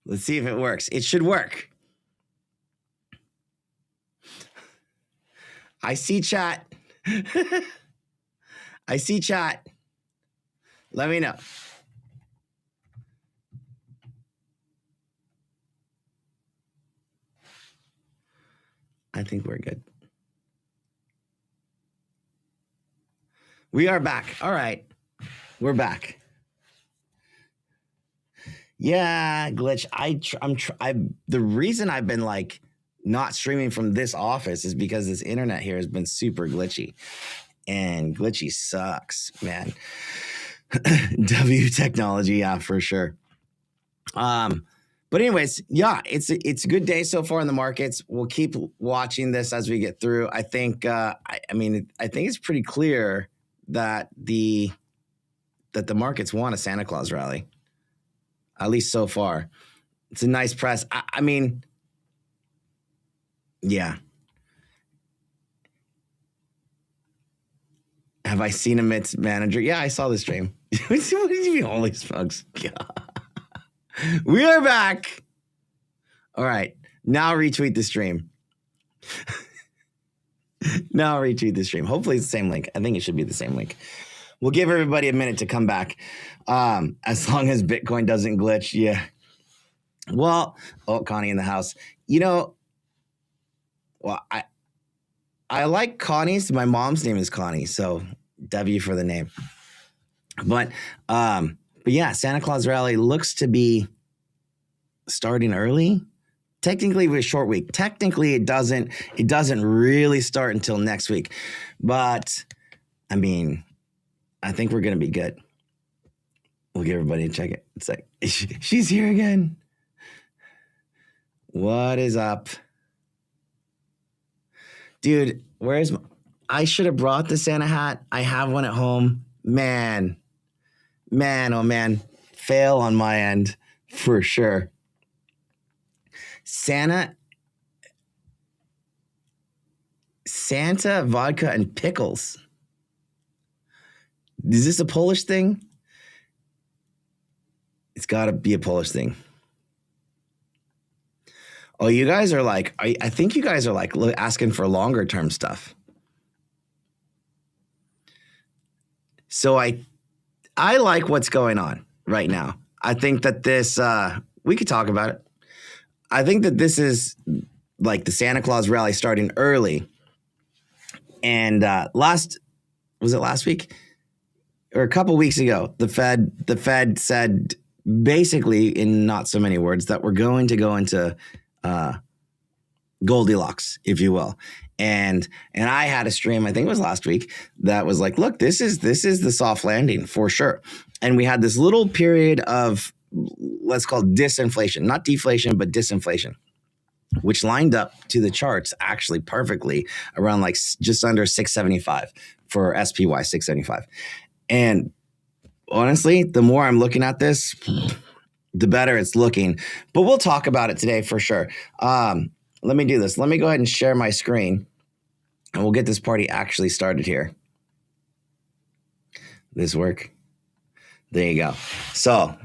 Let's see if it works. It should work. I see chat. I see chat. Let me know. I think we're good. We are back. All right. We're back. Yeah, glitch. The reason I've been like not streaming from this office is because this internet here has been super glitchy, and glitchy sucks, man. W technology, yeah, for sure. But anyways, yeah, it's a good day so far in the markets. We'll keep watching this as we get through. I think, I think it's pretty clear that the markets want a Santa Claus rally, at least so far. It's a nice press. I mean, yeah. Have I seen a MITS manager? Yeah, I saw the stream. What do you mean, holy smokes? God. We are back. All right. Now retweet the stream. Now retweet the stream. Hopefully it's the same link. I think it should be the same link. We'll give everybody a minute to come back. As long as Bitcoin doesn't glitch. Yeah. Well, oh, Connie in the house. You know, well, I like Connie's. My mom's name is Connie, so W for the name. But yeah, Santa Claus rally looks to be starting early. Technically, it was a short week. Technically, it doesn't really start until next week. But I mean, I think we're gonna be good. We'll give everybody a check it. It's like she's here again. What is up? Dude, I should have brought the Santa hat. I have one at home. Man, oh man. Fail on my end, for sure. Santa, vodka, and pickles. Is this a Polish thing? It's got to be a Polish thing. Oh, you guys are like, I think you guys are like asking for longer term stuff. So I like what's going on right now. I think that this, we could talk about it. I think that this is like the Santa Claus rally starting early. And was it last week? Or a couple weeks ago, the Fed said basically in not so many words that we're going to go into Goldilocks, if you will. And I had a stream, I think it was last week, that was like, look, this is the soft landing for sure. And we had this little period of, let's call it disinflation, not deflation, but disinflation, which lined up to the charts actually perfectly around like just under 675 for SPY 675. And honestly, the more I'm looking at this, the better it's looking. But we'll talk about it today for sure. Let me do this. Let me go ahead and share my screen, and we'll get this party actually started here. This work? There you go. So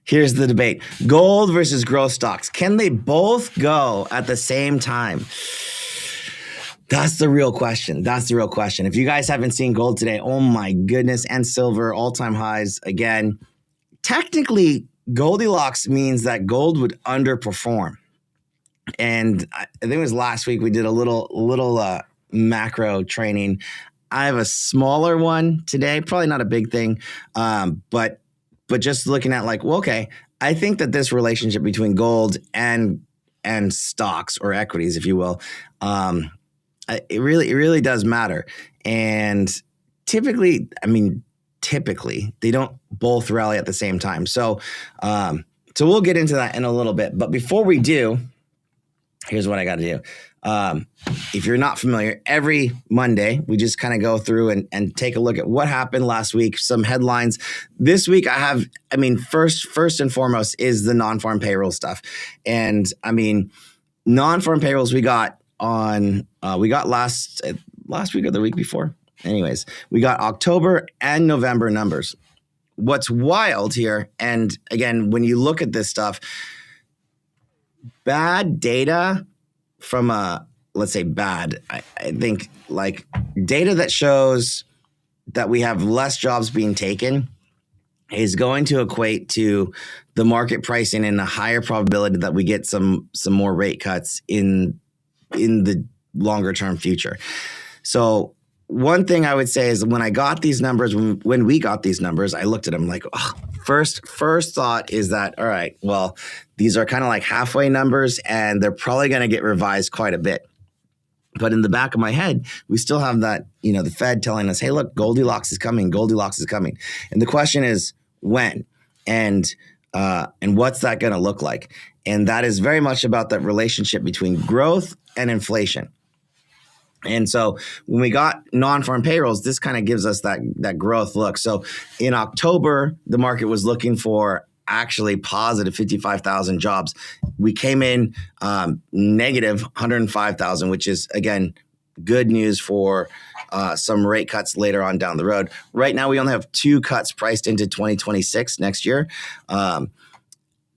here's the debate. Gold versus growth stocks. Can they both go at the same time? That's the real question. If you guys haven't seen gold today, oh my goodness, and silver, all-time highs again. Technically, Goldilocks means that gold would underperform. And I think it was last week we did a little macro training. I have a smaller one today, probably not a big thing, but just looking at like, well, okay, I think that this relationship between gold and stocks or equities, if you will, it really does matter. And typically they don't both rally at the same time. So we'll get into that in a little bit. But before we do, here's what I got to do. If you're not familiar, every Monday, we just kind of go through and take a look at what happened last week, some headlines. This week first and foremost is the non-farm payroll stuff. And non-farm payrolls we got last week or the week before. Anyways, we got October and November numbers. what's wild here, and again, when you look at this stuff, bad data from let's say bad, I think like data that shows that we have less jobs being taken is going to equate to the market pricing and a higher probability that we get some more rate cuts in the longer term future. So one thing I would say is when I got these numbers, when we got these numbers, I looked at them like, oh, first thought is that, all right, well, these are kind of like halfway numbers and they're probably going to get revised quite a bit. But in the back of my head, we still have that, the Fed telling us, hey, look, Goldilocks is coming. Goldilocks is coming. And the question is when and what's that going to look like? And that is very much about that relationship between growth and inflation. And so when we got non-farm payrolls, this kind of gives us that growth look. So in October, the market was looking for actually positive 55,000 jobs. We came in negative 105,000, which is, again, good news for some rate cuts later on down the road. Right now, we only have 2 cuts priced into 2026 next year.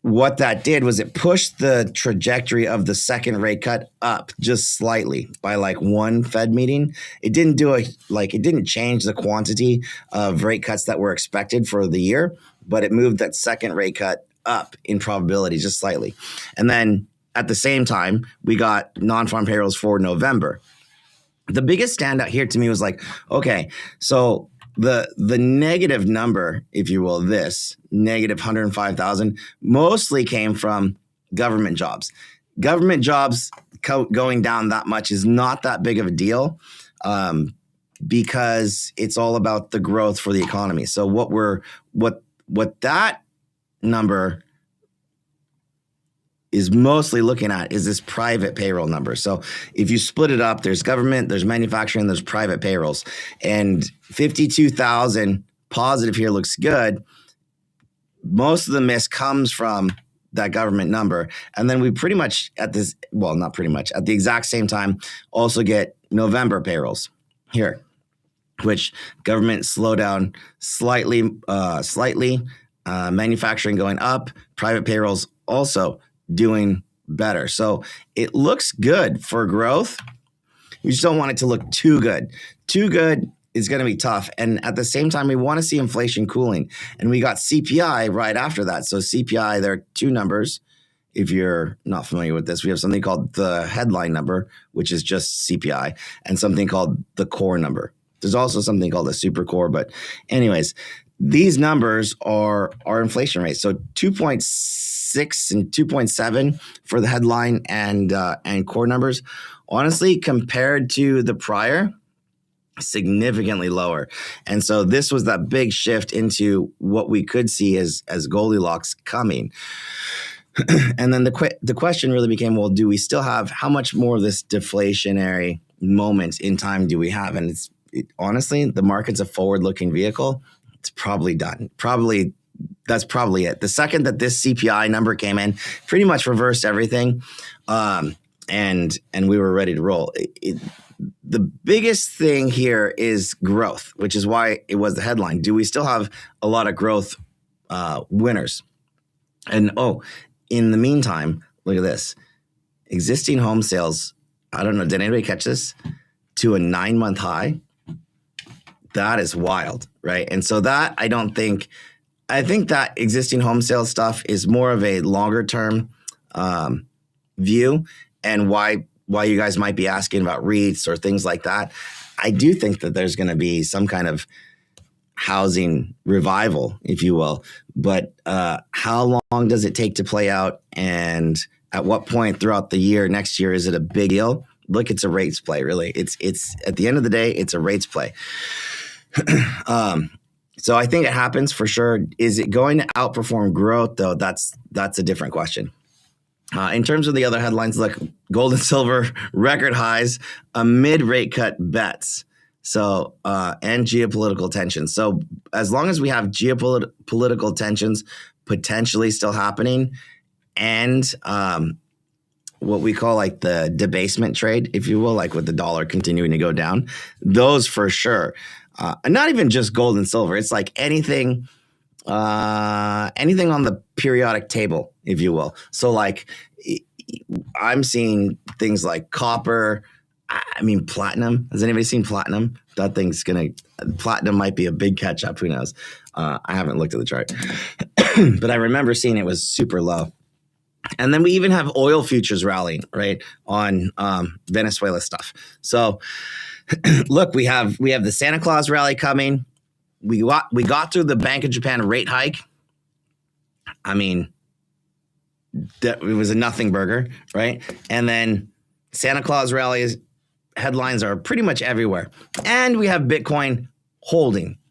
What that did was it pushed the trajectory of the second rate cut up just slightly by like 1 Fed meeting. It didn't it didn't change the quantity of rate cuts that were expected for the year, but it moved that second rate cut up in probability just slightly. And then at the same time, we got non-farm payrolls for November. The biggest standout here to me was like, okay, so the negative number, if you will, this negative 105,000 mostly came from government jobs. Government jobs going down that much is not that big of a deal because it's all about the growth for the economy. So what that number is mostly looking at is this private payroll number. So if you split it up, there's government, there's manufacturing, there's private payrolls. And 52,000 positive here looks good. Most of the miss comes from that government number. And then we pretty much at the exact same time also get November payrolls here, which government slowed down slightly, manufacturing going up, private payrolls also doing better. So it looks good for growth. We just don't want it to look too good. Too good is going to be tough. And at the same time, we want to see inflation cooling. And we got CPI right after that. So CPI, there are 2 numbers. If you're not familiar with this, we have something called the headline number, which is just CPI, and something called the core number. There's also something called a super core. But anyways, these numbers are inflation rates. So 2.6 and 2.7 for the headline and core numbers. Honestly, compared to the prior, significantly lower. And so this was that big shift into what we could see as Goldilocks coming. And then the question really became, well, do we still have, how much more of this deflationary moment in time do we have? And honestly, the market's a forward-looking vehicle. It's probably done. That's probably it. The second that this CPI number came in, pretty much reversed everything, and we were ready to roll. The biggest thing here is growth, which is why it was the headline. Do we still have a lot of growth winners? And in the meantime, look at this. Existing home sales, I don't know, did anybody catch this? To a 9-month high. That is wild, right? And so that I think that existing home sales stuff is more of a longer term view, and why you guys might be asking about REITs or things like that. I do think that there's going to be some kind of housing revival, if you will, but how long does it take to play out, and at what point throughout the year, next year, is it a big deal? Look, it's a rates play, really. It's at the end of the day, it's a rates play. So I think it happens for sure. Is it going to outperform growth, though? That's a different question. In terms of the other headlines, look, gold and silver record highs amid rate cut bets. So and geopolitical tensions. So as long as we have geopolitical tensions potentially still happening, and what we call like the debasement trade, if you will, like with the dollar continuing to go down, those for sure. And not even just gold and silver. It's like anything anything on the periodic table, if you will. So like I'm seeing things like copper. I mean, platinum. Has anybody seen platinum? That thing's platinum might be a big catch up. Who knows? I haven't looked at the chart, but I remember seeing it was super low. And then we even have oil futures rallying, right, on Venezuela stuff. So look, we have the Santa Claus rally coming. We got through the Bank of Japan rate hike. I mean, it was a nothing burger, right? And then Santa Claus rallies headlines are pretty much everywhere. And we have Bitcoin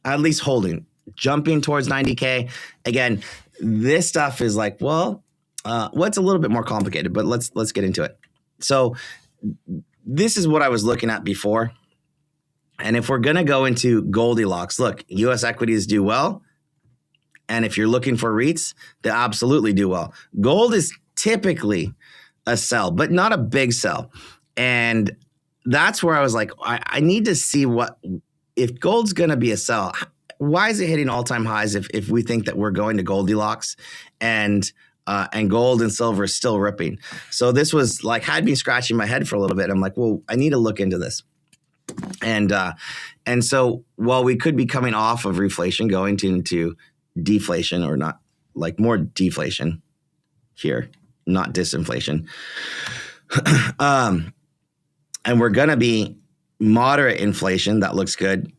at least holding, jumping towards 90K. Again, this stuff is like, well, it's a little bit more complicated, but let's get into it. So this is what I was looking at before. And if we're going to go into Goldilocks, look, U.S. equities do well. And if you're looking for REITs, they absolutely do well. Gold is typically a sell, but not a big sell. And that's where I was like, I need to see if gold's going to be a sell, why is it hitting all-time highs if we think that we're going to Goldilocks and gold and silver is still ripping? So this was like, had me scratching my head for a little bit. I'm like, well, I need to look into this. And so while we could be coming off of reflation, going into deflation, or not, like more deflation here, not disinflation. And we're going to be moderate inflation. That looks good.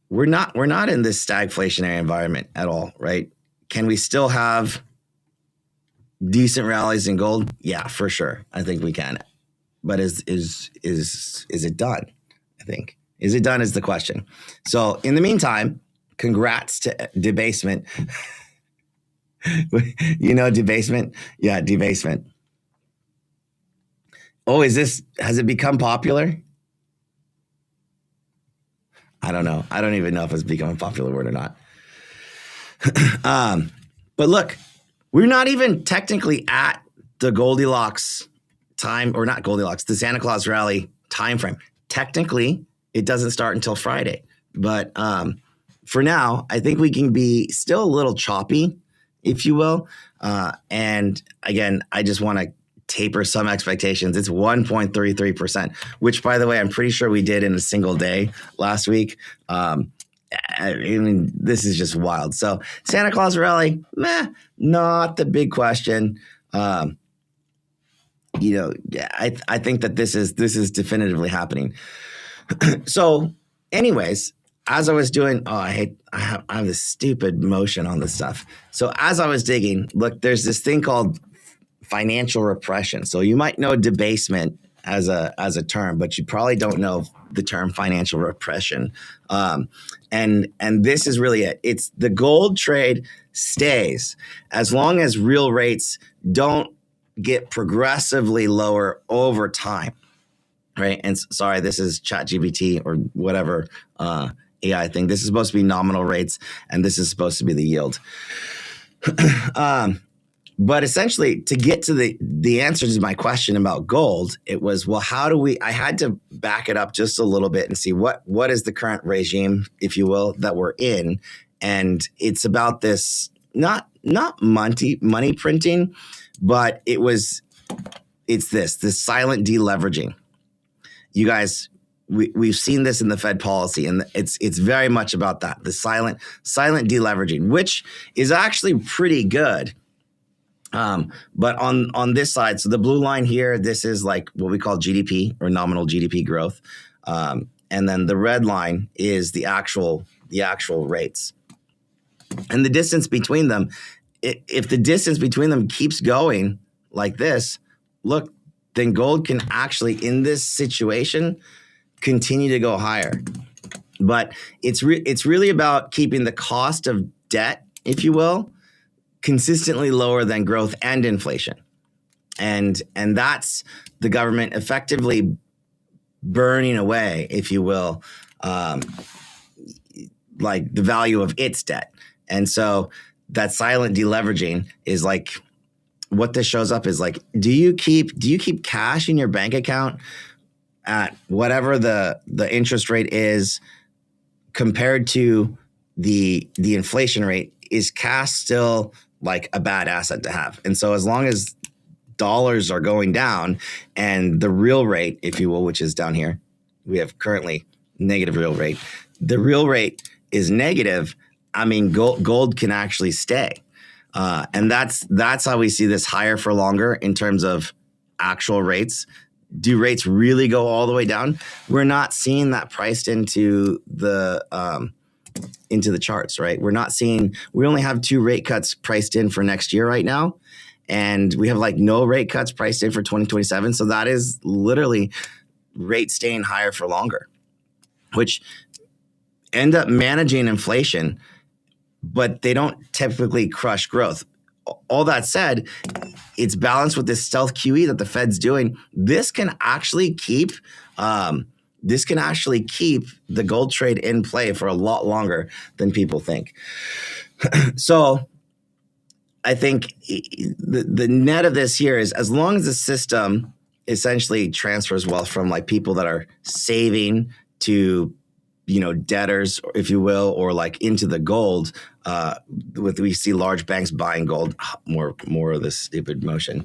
We're not in this stagflationary environment at all, right? Can we still have decent rallies in gold? Yeah, for sure. I think we can. But is it done? I think. Is it done is the question. So in the meantime, congrats to debasement. You know debasement? Yeah, debasement. Oh, has it become popular? I don't know. I don't even know if it's become a popular word or not. But look, we're not even technically at the Goldilocks time, or not Goldilocks, the Santa Claus rally time frame. Technically, it doesn't start until Friday. But for now, I think we can be still a little choppy, if you will. And again, I just want to taper some expectations. It's 1.33%, which, by the way, I'm pretty sure we did in a single day last week. I mean, this is just wild. So Santa Claus rally, not the big question. I think that this is definitively happening. So anyways, as I was doing, I have this stupid motion on this stuff. So as I was digging, look, there's this thing called financial repression. So you might know debasement as a term, but you probably don't know the term financial repression. And this is really it. It's the gold trade stays as long as real rates don't get progressively lower over time. Right. And sorry, this is ChatGPT or whatever AI thing. This is supposed to be nominal rates, and this is supposed to be the yield. But essentially, to get to the answer to my question about gold, it was, well, I had to back it up just a little bit and see what is the current regime, if you will, that we're in. And it's about this, not money printing, but it's this silent deleveraging. You guys, we've seen this in the Fed policy, and it's very much about that, the silent deleveraging, which is actually pretty good. But on this side, so the blue line here, this is like what we call GDP, or nominal GDP growth. And then the red line is the actual rates. And the distance between them, if the distance between them keeps going like this, look, then gold can actually, in this situation, continue to go higher. But it's really about keeping the cost of debt, if you will, consistently lower than growth and inflation. And that's the government effectively burning away, if you will, like the value of its debt. And so that silent deleveraging is like, what this shows up is like, do you keep cash in your bank account at whatever the interest rate is compared to the inflation rate is cash still like a bad asset to have? And so as long as dollars are going down and the real rate, if you will, which is down here, we have currently negative real rate. The real rate is negative. I mean, gold can actually stay. And that's how we see this higher for longer in terms of actual rates. Do rates really go all the way down? We're not seeing that priced into the charts, right? We only have 2 rate cuts priced in for next year right now. And we have like no rate cuts priced in for 2027. So that is literally rates staying higher for longer, which end up managing inflation, but they don't typically crush growth. All that said, it's balanced with this stealth QE that the Fed's doing. This can actually keep the gold trade in play for a lot longer than people think. So I think the net of this here is, as long as the system essentially transfers wealth from like people that are saving to, debtors, if you will, or like into the gold, we see large banks buying gold, more of this stupid motion.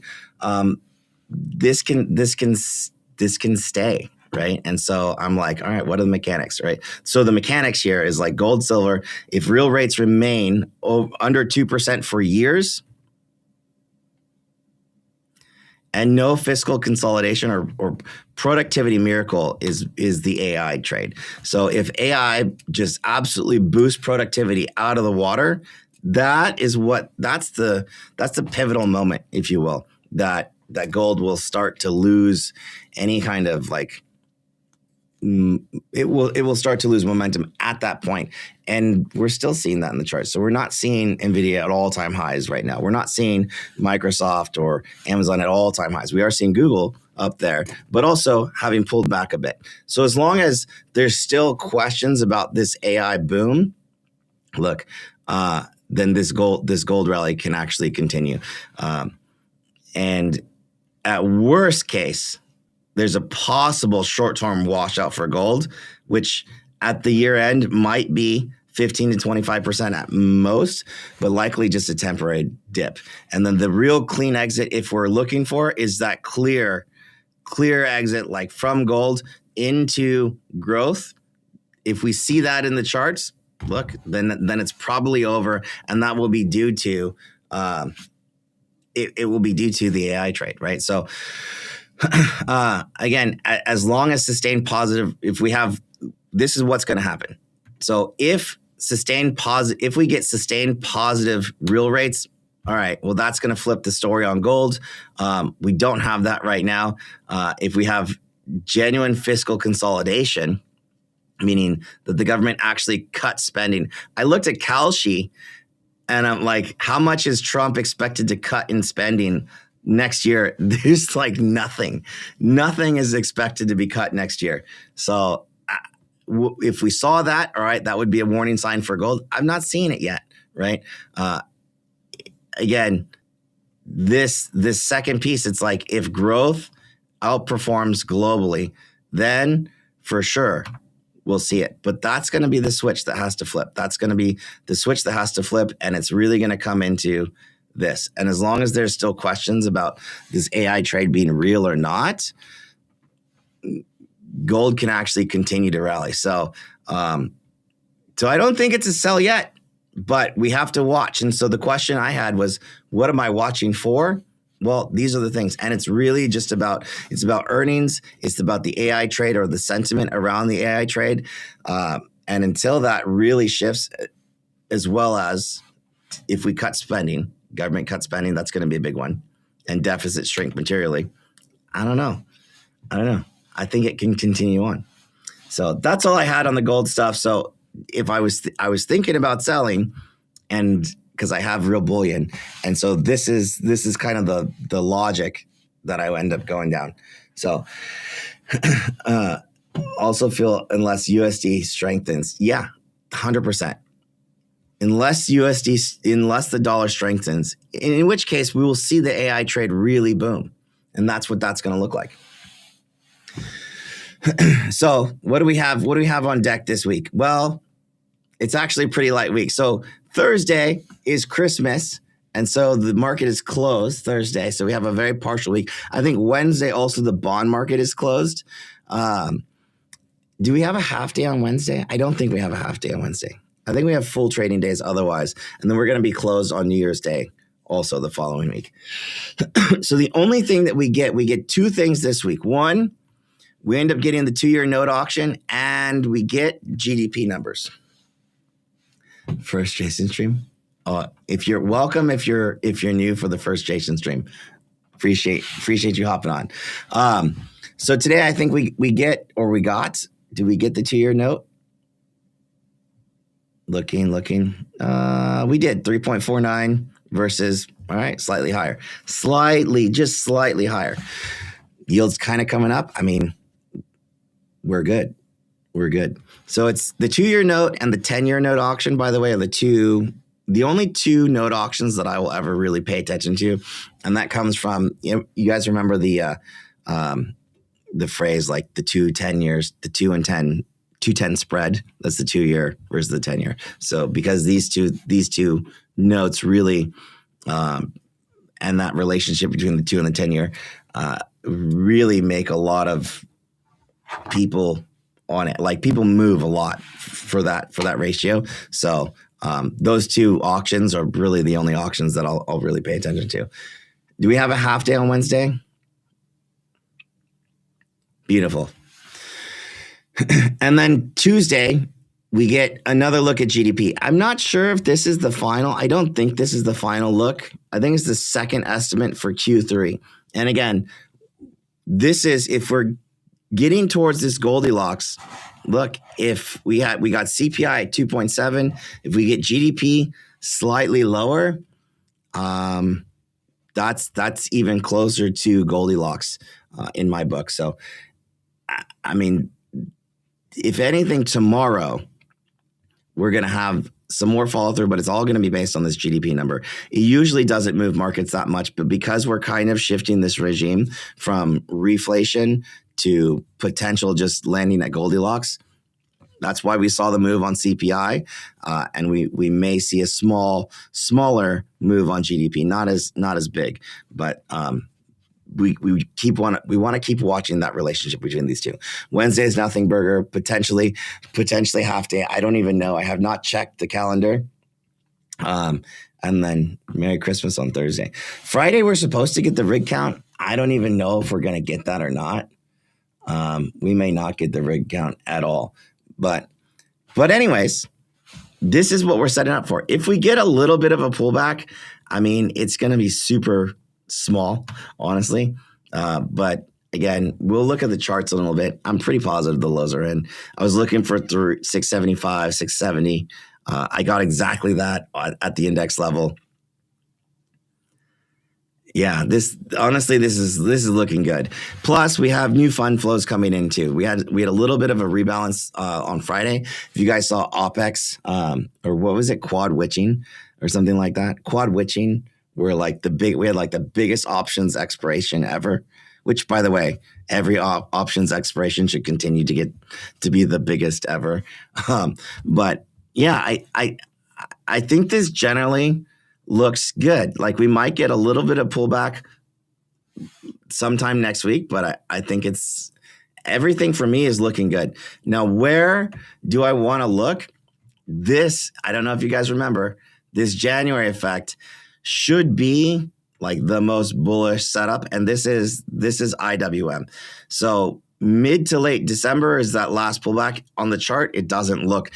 This can stay, right? And so I'm like, all right, what are the mechanics, right? So the mechanics here is like gold, silver. If real rates remain under 2% for years, and no fiscal consolidation or productivity miracle is the AI trade. So if AI just absolutely boosts productivity out of the water, that's the pivotal moment, if you will, that gold will start to lose any kind of like, it will start to lose momentum at that point. And we're still seeing that in the charts. So we're not seeing Nvidia at all-time highs right now. We're not seeing Microsoft or Amazon at all-time highs. We are seeing Google up there, but also having pulled back a bit. So as long as there's still questions about this AI boom, look, then this gold rally can actually continue. And at worst case, there's a possible short-term washout for gold, which at the year end might be 15 to 25% at most, but likely just a temporary dip. And then the real clean exit, if we're looking for, is that clear exit, like from gold into growth. If we see that in the charts, look, then it's probably over, and that will be due to it will be due to the AI trade, right? So again, as long as sustained positive, this is what's going to happen. So if we get sustained positive real rates, all right, well, that's going to flip the story on gold. We don't have that right now. If we have genuine fiscal consolidation, meaning that the government actually cut spending. I looked at Kalshi and I'm like, how much is Trump expected to cut in spending next year? There's like nothing. Nothing is expected to be cut next year. So if we saw that, all right, that would be a warning sign for gold. I'm not seeing it yet, right? Again, this second piece, it's like if growth outperforms globally, then for sure we'll see it. But that's going to be the switch that has to flip. That's going to be the switch that has to flip, and it's really going to come into this. And as long as there's still questions about this AI trade being real or not, gold can actually continue to rally. So I don't think it's a sell yet, but we have to watch. And so the question I had was, what am I watching for? Well, these are the things. And it's really just about earnings. It's about the AI trade or the sentiment around the AI trade. And until that really shifts, as well as if we cut spending, government cut spending, that's going to be a big one, and deficits shrink materially. I don't know. I think it can continue on. So that's all I had on the gold stuff. So if I was thinking about selling, and because I have real bullion, and so this is kind of the logic that I end up going down. So also feel unless USD strengthens, yeah, 100%. Unless the dollar strengthens, in which case we will see the AI trade really boom. And that's what that's going to look like. So what do we have? What do we have on deck this week? Well, It's actually a pretty light week. So Thursday is Christmas. And so the market is closed Thursday. So we have a very partial week. I think Wednesday also the bond market is closed. Do we have a half day on Wednesday? I don't think we have a half day on Wednesday. I think we have full trading days otherwise. And then we're going to be closed on New Year's Day also the following week. So the only thing that we get two things this week. One, we end up getting the 2-year note auction and we get GDP numbers. First Jason stream. If you're welcome, if you're new for the first Jason stream, appreciate you hopping on. So today I think we get or we got. Did we get the 2-year note? Looking. We did 3.49 versus all right, slightly higher, just slightly higher. Yields kind of coming up. I mean, we're good. So it's the 2-year note and the 10-year note auction. By the way, are the only two note auctions that I will ever really pay attention to, and that comes from you guys remember the phrase like the 10 years, the 2 and 10, 210 spread. That's the 2-year versus the 10-year. So because these two notes really and that relationship between the 2 and the 10-year really make a lot of people on it. Like people move a lot for that ratio. So those two auctions are really the only auctions that I'll really pay attention to. Do we have a half day on Wednesday? Beautiful. And then Tuesday, we get another look at GDP. I'm not sure if this is the final. I don't think this is the final look. I think it's the second estimate for Q3. And again, this is if we're getting towards this Goldilocks. Look, if we got CPI at 2.7, if we get GDP slightly lower, that's even closer to Goldilocks in my book. So, I mean, if anything, tomorrow we're going to have some more follow through, but it's all going to be based on this GDP number. It usually doesn't move markets that much, but because we're kind of shifting this regime from reflation to potential just landing at Goldilocks, that's why we saw the move on CPI, and we may see a smaller move on GDP, not as big, but we want to keep watching that relationship between these two. Wednesday is nothing burger, potentially half day. I don't even know. I have not checked the calendar. And then Merry Christmas on Thursday. Friday, we're supposed to get the rig count. I don't even know if we're going to get that or not. We may not get the rig count at all. But anyways, this is what we're setting up for. If we get a little bit of a pullback, I mean, it's going to be super small, honestly. But again, we'll look at the charts a little bit. I'm pretty positive the lows are in. I was looking for through 675, 670. I got exactly that at the index level. Yeah, this is looking good. Plus, we have new fund flows coming in too. We had a little bit of a rebalance on Friday. If you guys saw OPEX or what was it, quad witching or something like that. Quad witching, we had like the biggest options expiration ever. Which, by the way, every options expiration should continue to get to be the biggest ever. But yeah, I think this generally looks good. Like we might get a little bit of pullback sometime next week, but I think it's everything for me is looking good. Now, where do I want to look? This, I don't know if you guys remember, this January effect should be like the most bullish setup. And this is IWM. So mid to late December is that last pullback on the chart. It doesn't look,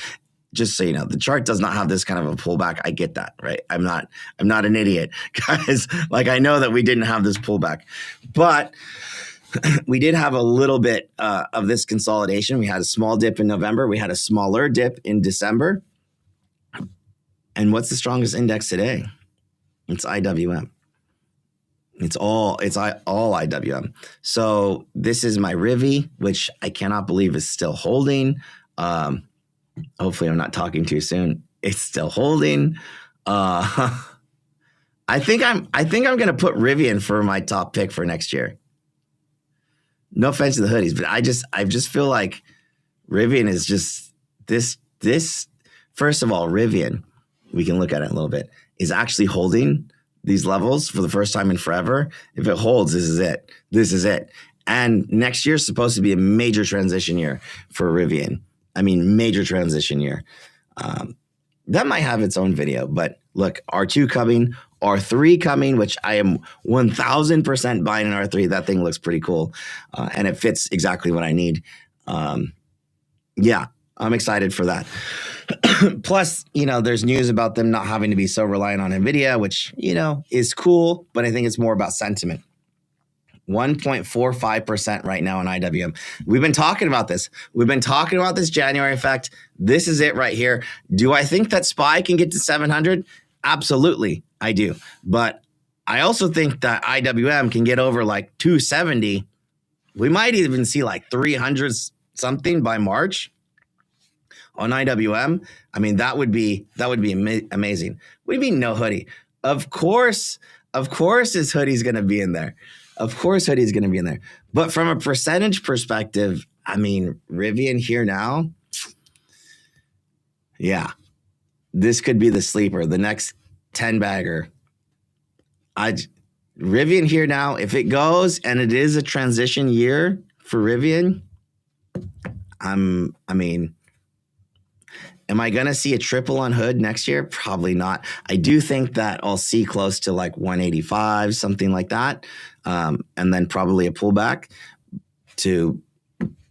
just so you know, the chart does not have this kind of a pullback. I get that, right? I'm not an idiot, guys. Like I know that we didn't have this pullback, but we did have a little bit of this consolidation. We had a small dip in November. We had a smaller dip in December. And what's the strongest index today? It's IWM. It's all IWM. So this is my Rivi, which I cannot believe is still holding. Hopefully I'm not talking too soon. It's still holding. I think I'm going to put Rivian for my top pick for next year. No offense to the hoodies, but I just feel like Rivian is just this First of all, Rivian, we can look at it a little bit, is actually holding these levels for the first time in forever. If it holds, this is it. This is it. And next year is supposed to be a major transition year for Rivian. I mean, major transition year. That might have its own video, but look, R2 coming, R3 coming, which I am 1000% buying an R3. That thing looks pretty cool. And it fits exactly what I need. Yeah, I'm excited for that. Plus, there's news about them not having to be so reliant on NVIDIA, which, is cool, but I think it's more about sentiment. 1.45% right now in IWM. We've been talking about this. We've been talking about this January effect. This is it right here. Do I think that SPY can get to 700? Absolutely, I do. But I also think that IWM can get over like 270. We might even see like 300 something by March on IWM. I mean, that would be amazing. What do you mean no hoodie? Of course his hoodie's going to be in there. Of course hoodie's going to be in there. But from a percentage perspective, I mean, Rivian here now, yeah, this could be the sleeper, the next 10 bagger. Rivian here now, if it goes and it is a transition year for Rivian, am I going to see a triple on hood next year? Probably not. I do think that I'll see close to like 185, something like that. And then probably a pullback to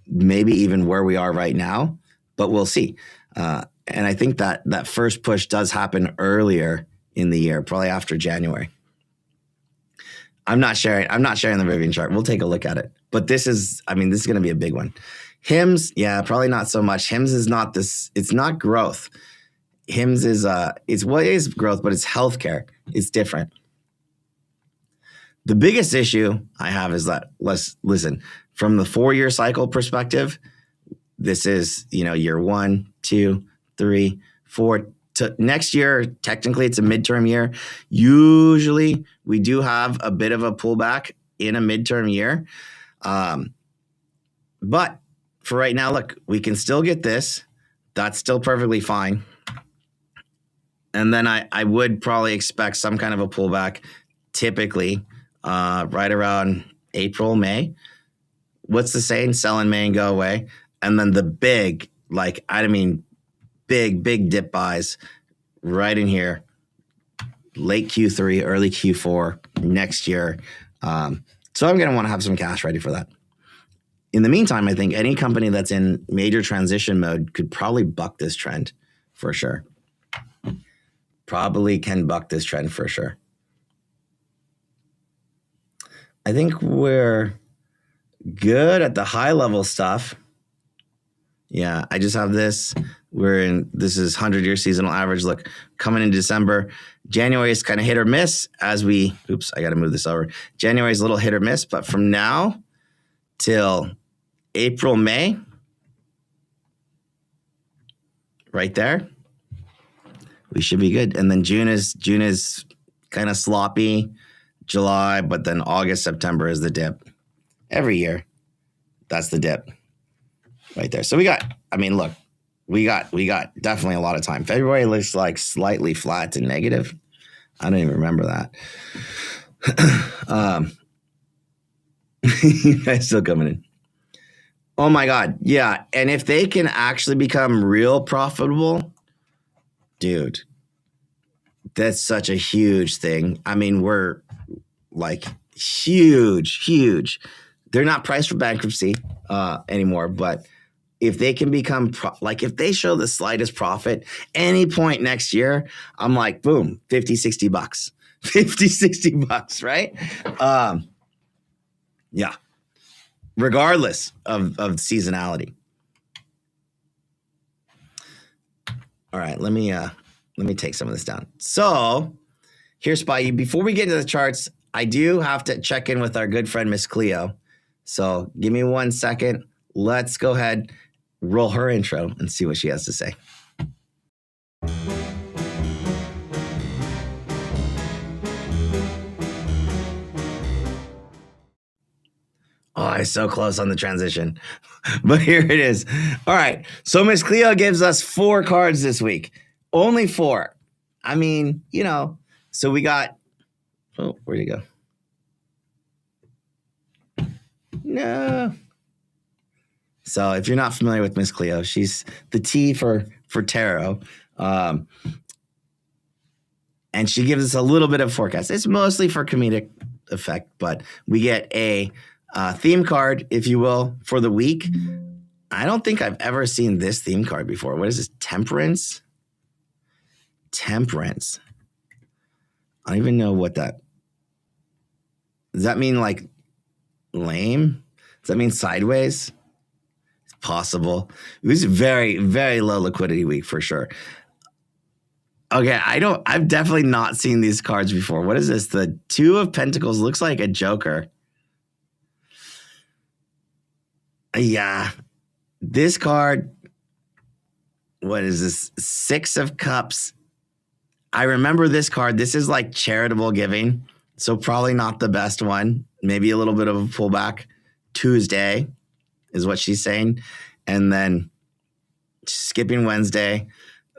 maybe even where we are right now, but we'll see. And I think that first push does happen earlier in the year, probably after January. I'm not sharing the Rivian chart. We'll take a look at it. But this is going to be a big one. HIMS, yeah, probably not so much. HIMS is not this. It's not growth. HIMS is it's what is growth, but it's healthcare. It's different. The biggest issue I have is that, let's listen, from the 4-year cycle perspective, this is, year 1, 2, 3, 4. To next year, technically it's a midterm year. Usually we do have a bit of a pullback in a midterm year. But for right now, look, we can still get this. That's still perfectly fine. And then I would probably expect some kind of a pullback, typically right around April, May. What's the saying? Sell in May and go away. And then the big, big dip buys right in here, late Q3, early Q4 next year. So I'm going to want to have some cash ready for that. In the meantime, I think any company that's in major transition mode could probably buck this trend for sure. Probably can buck this trend for sure. I think we're good at the high level stuff. Yeah, I just have this. This is 100-year seasonal average. Look, coming in December, January is kind of hit or miss I got to move this over. January is a little hit or miss, but from now till April, May, right there, we should be good. And then June is kind of sloppy, July, but then August, September is the dip. Every year, that's the dip right there. So we got definitely a lot of time. February looks like slightly flat to negative. I don't even remember that. You guys still coming in. Oh my God. Yeah. And if they can actually become real profitable, dude, that's such a huge thing. I mean, we're like huge. They're not priced for bankruptcy anymore, but if they can become if they show the slightest profit any point next year, I'm like, boom, $50, $60, $50, $60, right? Yeah. Regardless of seasonality. All right, let me take some of this down. So here's SPY. Before we get into the charts, I do have to check in with our good friend Miss Cleo. So give me 1 second. Let's go ahead, roll her intro, and see what she has to say. Oh, I was so close on the transition. But here it is. All right. So Miss Cleo gives us 4 cards this week. Only 4. I mean, you know, so we got, oh, where'd he go? No. So if you're not familiar with Miss Cleo, she's the T for tarot. And she gives us a little bit of forecast. It's mostly for comedic effect, but we get a theme card, if you will, for the week. I don't think I've ever seen this theme card before. What is this? Temperance? Temperance. I don't even know what that... Does that mean like lame? Does that mean sideways? It's possible. It was a very, very low liquidity week for sure. Okay, I've definitely not seen these cards before. What is this? The 2 of Pentacles looks like a Joker. Yeah. This card, what is this? 6 of Cups. I remember this card. This is like charitable giving, so probably not the best one. Maybe a little bit of a pullback. Tuesday is what she's saying. And then skipping Wednesday,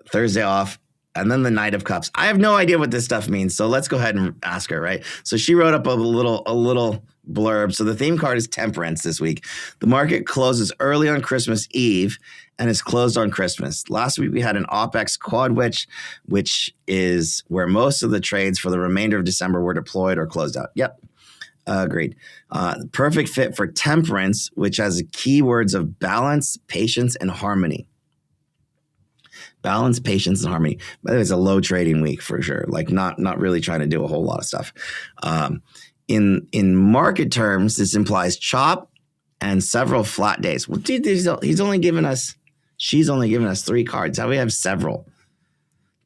Thursday off, and then the Knight of Cups. I have no idea what this stuff means, so let's go ahead and ask her, right? So she wrote up a little blurb. So the theme card is Temperance this week. The market closes early on Christmas Eve and is closed on Christmas. Last week we had an OPEX quad which is where most of the trades for the remainder of December were deployed or closed out. Yep. Agreed. Perfect fit for Temperance, which has keywords of balance, patience, and harmony. Balance, patience, and harmony. By the way, it's a low trading week for sure. Like not really trying to do a whole lot of stuff. In market terms, this implies chop and several flat days. Well, dude, she's only given us 3 cards. How do we have several?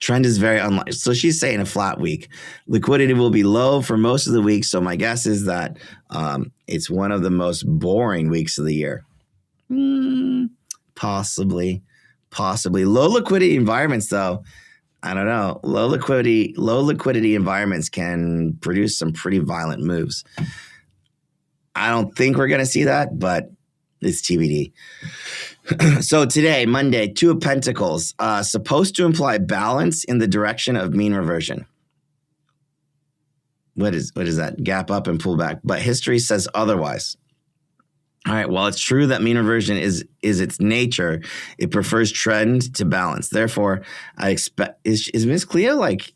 Trend is very unlikely. So she's saying a flat week. Liquidity will be low for most of the week. So my guess is that it's one of the most boring weeks of the year. Possibly. Low liquidity environments, though, I don't know. Low liquidity environments can produce some pretty violent moves. I don't think we're going to see that, but it's TBD. So today, Monday, 2 of Pentacles, supposed to imply balance in the direction of mean reversion. What is that? Gap up and pull back. But history says otherwise. All right, while it's true that mean reversion is its nature, it prefers trend to balance. Therefore, I expect, is Miss Cleo like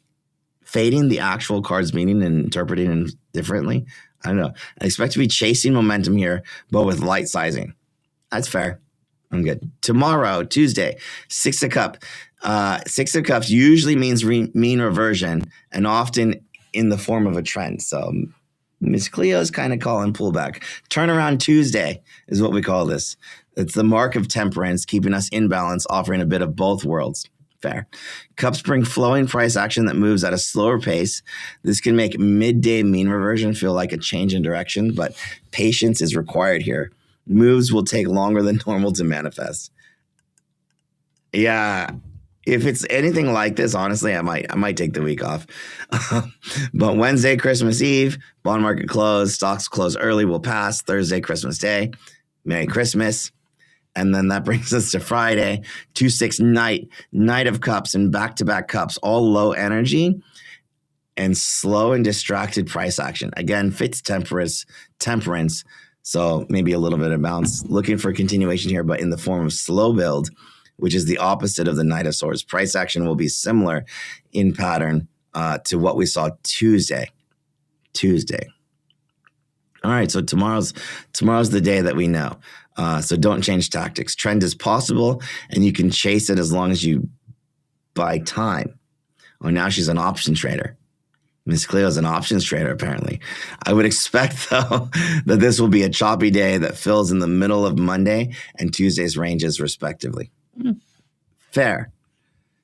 fading the actual card's meaning and interpreting them differently? I don't know. I expect to be chasing momentum here, but with light sizing. That's fair. I'm good. Tomorrow, Tuesday, 6 of Cups. 6 of Cups usually means mean reversion and often in the form of a trend. So Miss Cleo is kind of calling pullback. Turnaround Tuesday is what we call this. It's the mark of temperance, keeping us in balance, offering a bit of both worlds. Fair. Cups bring flowing price action that moves at a slower pace. This can make midday mean reversion feel like a change in direction, but patience is required here. Moves will take longer than normal to manifest. Yeah. If it's anything like this, honestly, I might take the week off. But Wednesday, Christmas Eve, bond market close, stocks close early, will pass. Thursday, Christmas Day, Merry Christmas. And then that brings us to Friday, 2-6 Knight of Cups and back-to-back cups, all low energy and slow and distracted price action. Again, fits temperance. So maybe a little bit of bounce. Looking for continuation here, but in the form of slow build, which is the opposite of the Knight of Swords. Price action will be similar in pattern to what we saw Tuesday. All right, so tomorrow's the day that we know. So don't change tactics. Trend is possible, and you can chase it as long as you buy time. Oh, now she's an option trader. Miss Cleo is an options trader, apparently. I would expect, though, that this will be a choppy day that fills in the middle of Monday and Tuesday's ranges, respectively. Fair.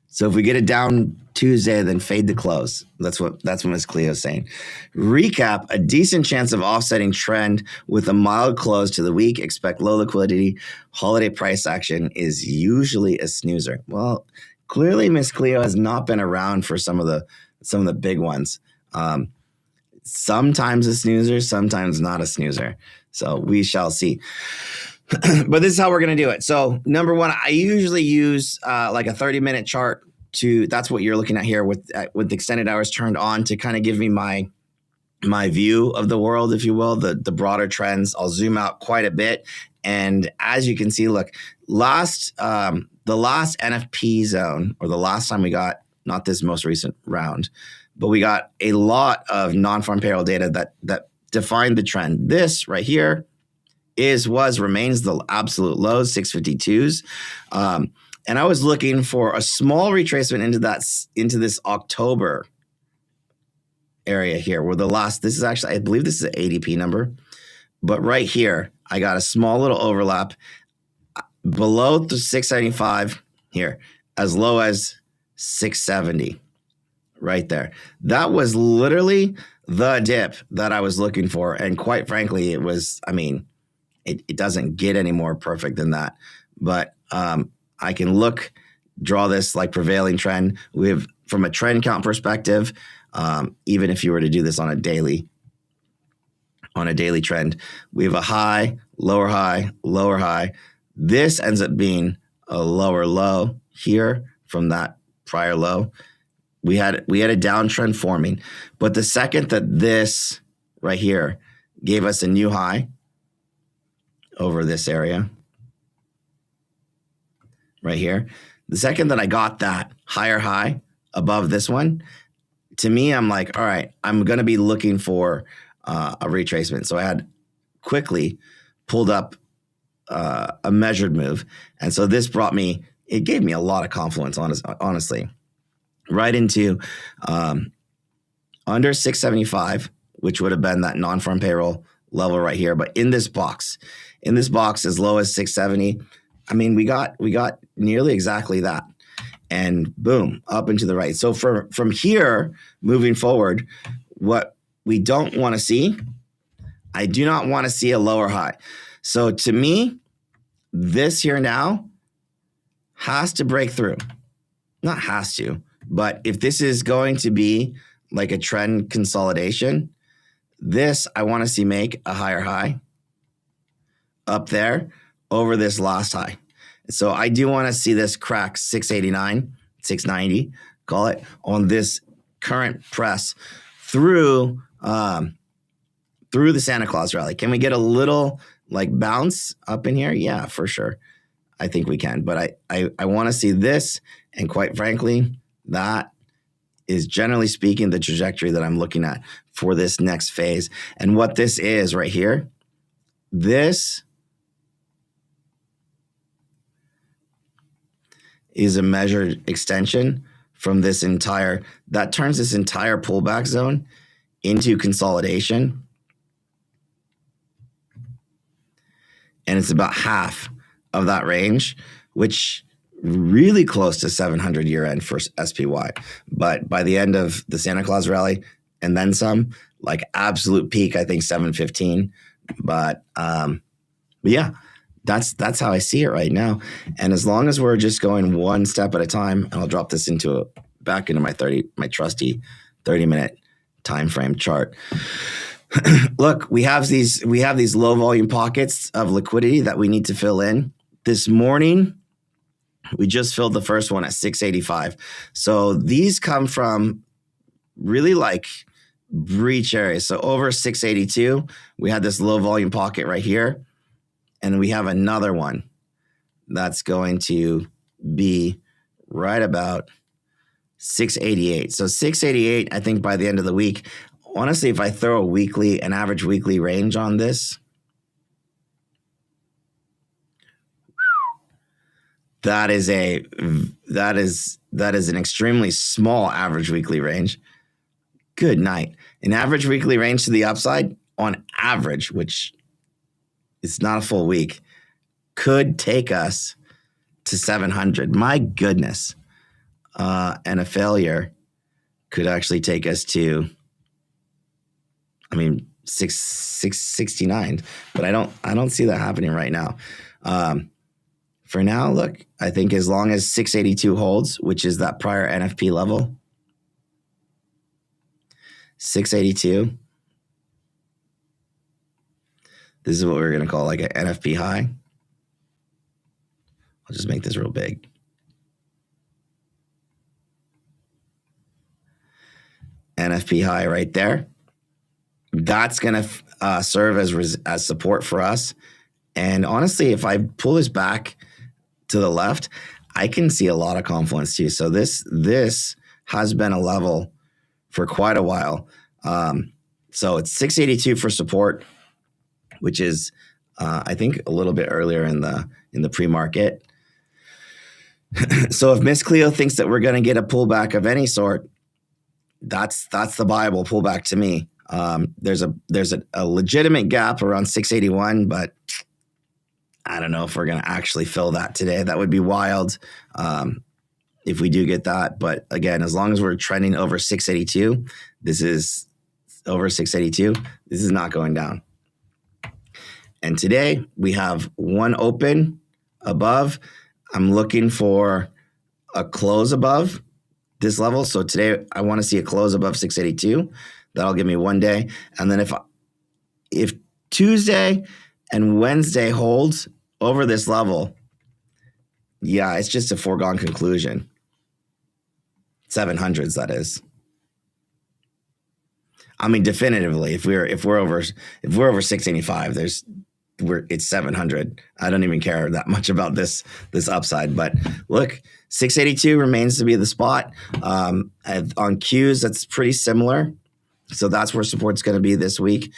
So if we get it down Tuesday, then fade the close. That's what Miss Cleo is saying. Recap: a decent chance of offsetting trend with a mild close to the week. Expect low liquidity. Holiday price action is usually a snoozer. Well, clearly Miss Cleo has not been around for some of the big ones. Sometimes a snoozer, sometimes not a snoozer. So we shall see. But this is how we're going to do it. So number one, I usually use like a 30-minute chart that's what you're looking at here with the extended hours turned on to kind of give me my view of the world, if you will, the broader trends. I'll zoom out quite a bit. And as you can see, look, the last NFP zone, or the last time we got, not this most recent round, but we got a lot of non-farm payroll data that defined the trend. This right here remains the absolute lows, 652s. And I was looking for a small retracement into this October area here, where this is actually, I believe this is an ADP number, but right here, I got a small little overlap below the 675 here, as low as 670 right there. That was literally the dip that I was looking for. And quite frankly, it was, I mean, it doesn't get any more perfect than that. But I can draw this like prevailing trend. We have, from a trend count perspective, even if you were to do this on a daily trend, we have a high, lower high, lower high. This ends up being a lower low here from that prior low. We had a downtrend forming, but the second that this right here gave us a new high over this area right here, the second that I got that higher high above this one, to me, I'm like, all right, I'm going to be looking for a retracement. So I had quickly pulled up a measured move. And so this it gave me a lot of confluence, honestly, right into under 675, which would have been that non-farm payroll level right here. But in this box as low as 670, I mean, we got nearly exactly that. And boom, up and to the right. So from here, moving forward, what we don't want to see, I do not want to see a lower high. So to me, this here now has to break through. Not has to, but if this is going to be like a trend consolidation, this I want to see make a higher high up there over this last high. So I do want to see this crack 689, 690, call it, on this current press through the Santa Claus rally. Can we get a little like bounce up in here? Yeah, for sure. I think we can. But I want to see this. And quite frankly, that is generally speaking the trajectory that I'm looking at for this next phase. And what this is right here, this is a measured extension from that turns this entire pullback zone into consolidation. And it's about half of that range, which really close to 700 year end for SPY. But by the end of the Santa Claus rally and then some, like absolute peak, I think 715. But yeah, that's how I see it right now. And as long as we're just going one step at a time, and I'll drop this back into my trusty 30-minute time frame chart. Look, we have these low volume pockets of liquidity that we need to fill in. This morning, we just filled the first one at 685. So these come from really like breach areas. So over 682, we had this low volume pocket right here. And we have another one that's going to be right about 688. So 688, I think by the end of the week, honestly, if I throw an average weekly range on this, that is an extremely small average weekly range. Good night. An average weekly range to the upside on average, which it's not a full week, could take us to 700. My goodness. And a failure could actually take us to, 669. But I don't see that happening right now. For now, look, I think as long as 682 holds, which is that prior NFP level, 682. This is what we're going to call like an NFP high. I'll just make this real big. NFP high right there. That's going to serve as support for us. And honestly, if I pull this back to the left, I can see a lot of confluence too. So this has been a level for quite a while. So it's 682 for support, which is I think a little bit earlier in the pre-market. So if Miss Cleo thinks that we're going to get a pullback of any sort, that's the Bible pullback to me. There's a legitimate gap around 681, but I don't know if we're going to actually fill that today. That would be wild if we do get that. But again, as long as we're trending over 682, this is over 682. This is not going down. And today we have one open above. I'm looking for a close above this level. So today I want to see a close above 682. That'll give me one day. And then if Tuesday and Wednesday holds over this level, yeah, it's just a foregone conclusion. 700s, that is. I mean, definitively, if we're over 685, it's 700. I don't even care that much about this upside. But look, 682 remains to be the spot. On Qs, that's pretty similar. So that's where support's going to be this week.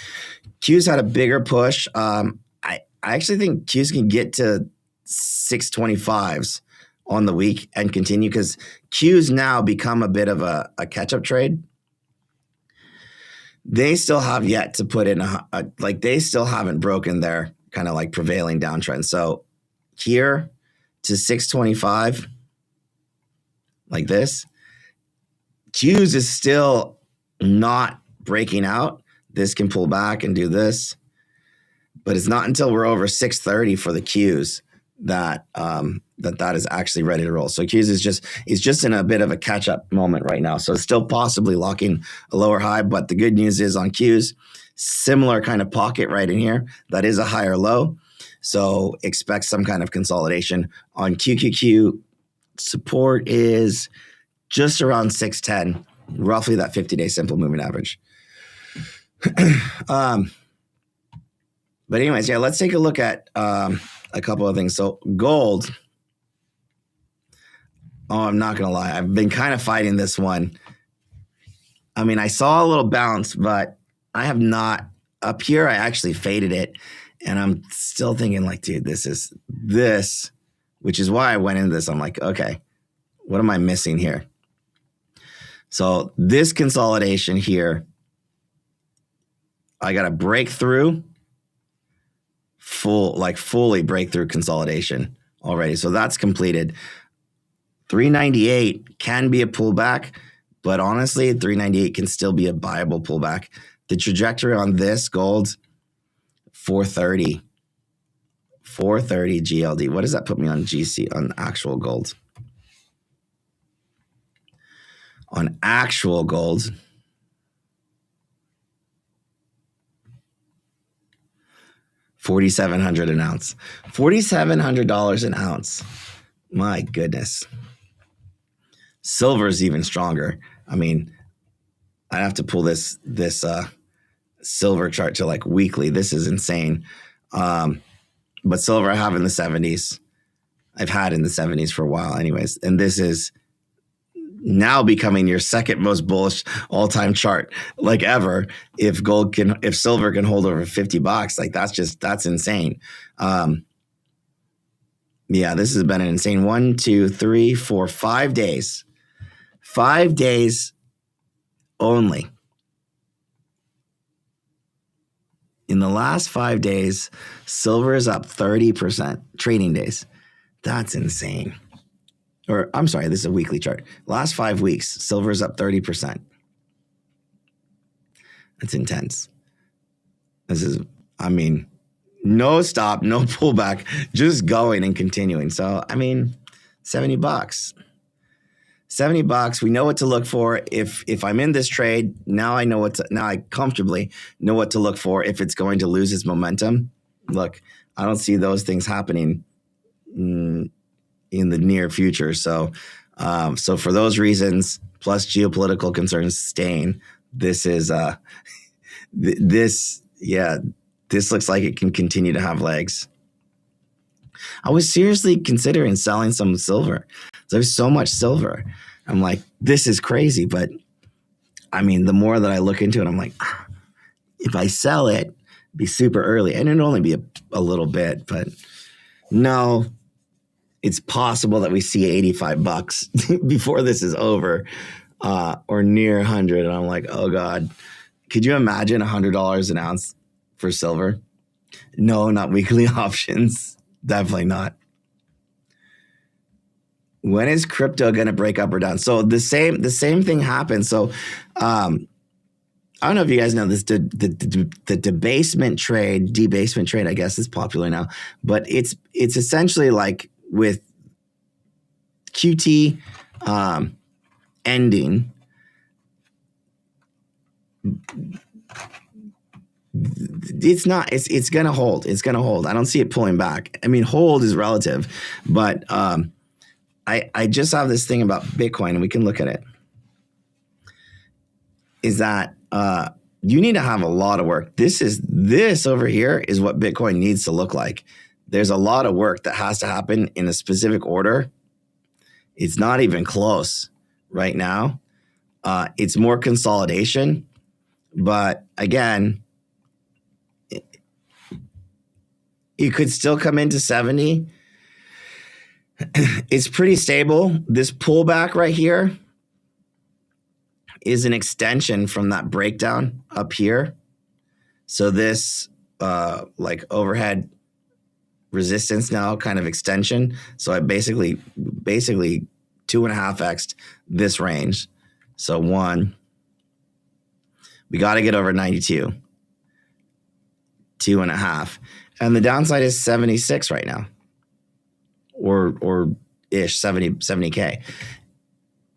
Qs had a bigger push. I actually think Qs can get to 625s on the week and continue, because Qs now become a bit of a catch-up trade. They still have yet to put in they still haven't broken their kind of like prevailing downtrend. So here to 625, like this, Qs is still not breaking out. This can pull back and do this, but it's not until we're over 630 for the Qs that that is actually ready to roll. So Qs is just in a bit of a catch-up moment right now. So it's still possibly locking a lower high, but the good news is on Qs, similar kind of pocket right in here. That is a higher low. So expect some kind of consolidation. On QQQ, support is just around 610, roughly that 50-day simple moving average. But anyways, yeah, let's take a look at a couple of things. So gold. Oh, I'm not going to lie. I've been kind of fighting this one. I mean, I saw a little bounce, but I have not. Up here, I actually faded it. And I'm still thinking like, dude, this, which is why I went into this. I'm like, okay, what am I missing here? So this consolidation here, I got to break through fully breakthrough consolidation already. So that's completed. 398 can be a pullback, but honestly, 398 can still be a viable pullback. The trajectory on this gold, 430 GLD. What does that put me on GC, on actual gold? On actual gold, $4,700 an ounce. $4,700 an ounce. My goodness. Silver is even stronger. I mean, I have to pull this silver chart to like weekly. This is insane. But silver I have in the 70s. I've had in the 70s for a while anyways. And this is now becoming your second most bullish all-time chart like ever. If silver can hold over $50, like that's insane. Yeah, this has been an insane 1, 2, 3, 4, 5 days. 5 days only. In the last 5 days, silver is up 30%. Trading days. That's insane. Or I'm sorry, this is a weekly chart. Last 5 weeks, silver is up 30%. That's intense. This is, I mean, no stop, no pullback, just going and continuing. So, I mean, $70. $70. We know what to look for. If I'm in this trade, now I comfortably know what to look for if it's going to lose its momentum. look, I don't see those things happening in the near future. So, so for those reasons, plus geopolitical concerns staying, this is this looks like it can continue to have legs. I was seriously considering selling some silver. There's so much silver. I'm like, this is crazy. But I mean, the more that I look into it, I'm like, if I sell it, it'd be super early. And it'd only be a little bit. But no, it's possible that we see $85 before this is over, or near 100. And I'm like, oh God, could you imagine $100 an ounce for silver? No, not weekly options. Definitely not. When is crypto going to break up or down? So the same thing happens. So I don't know if you guys know this, the debasement trade, I guess is popular now, but it's essentially like with QT ending, it's going to hold. It's going to hold. I don't see it pulling back. I mean, hold is relative, but I just have this thing about Bitcoin, and we can look at it, is that you need to have a lot of work. This over here is what Bitcoin needs to look like. There's a lot of work that has to happen in a specific order. It's not even close right now. It's more consolidation. But again, it could still come into 70. It's pretty stable. This pullback right here is an extension from that breakdown up here. So this like overhead resistance now kind of extension. So I basically 2.5x'd this range. So one, we got to get over 92, 2.5. And the downside is 76 right now, or ish 70K.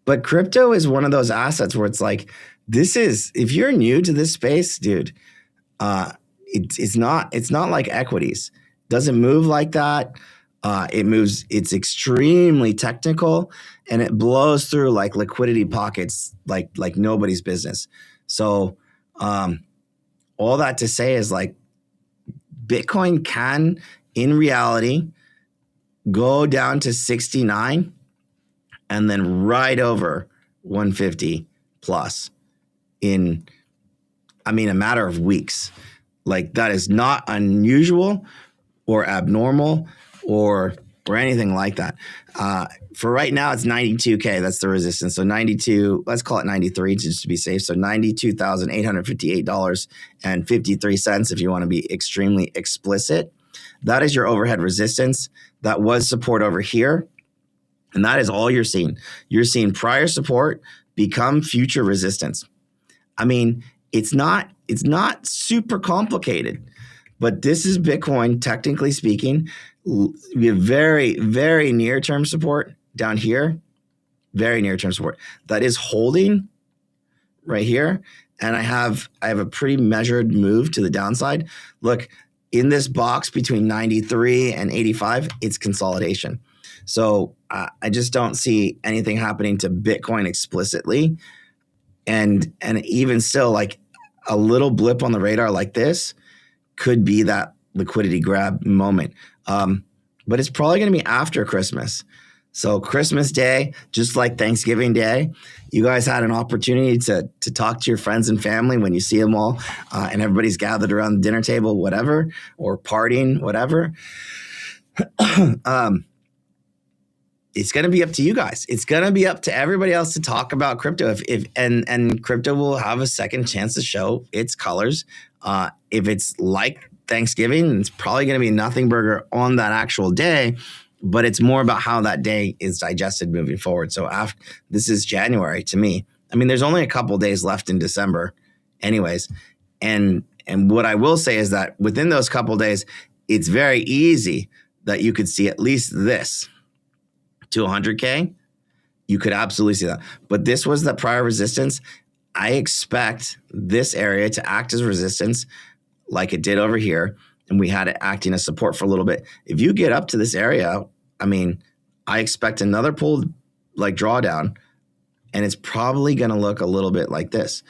But crypto is one of those assets where it's like, if you're new to this space, dude, it's not like equities. Doesn't move like that. It's extremely technical, and it blows through like liquidity pockets like nobody's business. So all that to say is, like, Bitcoin can, in reality, go down to 69 and then right over 150 plus in, I mean, a matter of weeks. Like, that is not unusual or abnormal or anything like that. For right now, it's 92K. That's the resistance. So 92, let's call it 93 just to be safe. So $92,858.53 if you want to be extremely explicit. That is your overhead resistance. That was support over here. And that is all you're seeing. You're seeing prior support become future resistance. I mean, it's not super complicated, but this is Bitcoin, technically speaking. We have very, very near-term support down here, very near-term support. That is holding right here. And I have a pretty measured move to the downside. Look, in this box between 93 and 85, it's consolidation. So I just don't see anything happening to Bitcoin explicitly. And even still, like, a little blip on the radar like this could be that liquidity grab moment. But it's probably going to be after Christmas. So Christmas Day, just like Thanksgiving Day, you guys had an opportunity to talk to your friends and family when you see them all, and everybody's gathered around the dinner table, whatever, or partying, whatever. It's going to be up to you guys. It's going to be up to everybody else to talk about crypto. And crypto will have a second chance to show its colors. If it's like Thanksgiving, it's probably going to be nothing burger on that actual day, but it's more about how that day is digested moving forward. So this is January to me. I mean, there's only a couple days left in December anyways. And what I will say is that within those couple days, it's very easy that you could see at least this to 100K. You could absolutely see that. But this was the prior resistance. I expect this area to act as resistance like it did over here. and we had it acting as support for a little bit. If you get up to this area, I mean, I expect another pull like drawdown, and it's probably going to look a little bit like this.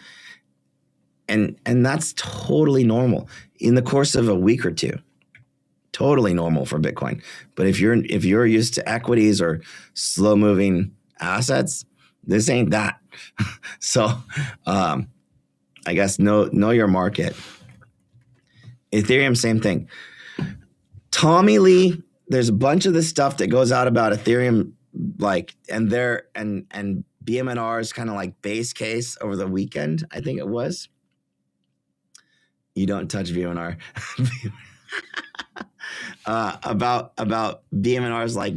And that's totally normal in the course of a week or two. Totally normal for Bitcoin. But if you're used to equities or slow moving assets, this ain't that. So I guess know your market. Ethereum, same thing. Tommy Lee, there's a bunch of this stuff that goes out about Ethereum, like, and bmnr's kind of like base case over the weekend, I think it was. You don't touch bmnr. About bmnr's like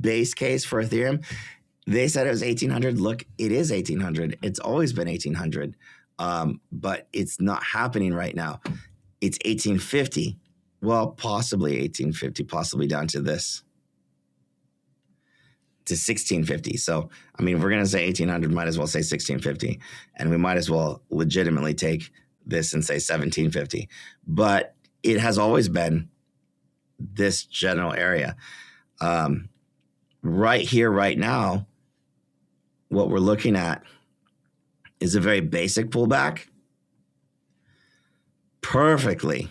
base case for Ethereum. They said it was 1800. Look, it is 1800. It's always been 1800, but it's not happening right now. It's 1850. Well, possibly 1850, possibly down to this, to 1650. So, I mean, if we're going to say 1800, might as well say 1650. And we might as well legitimately take this and say 1750. But it has always been this general area. Right here, right now, what we're looking at is a very basic pullback, perfectly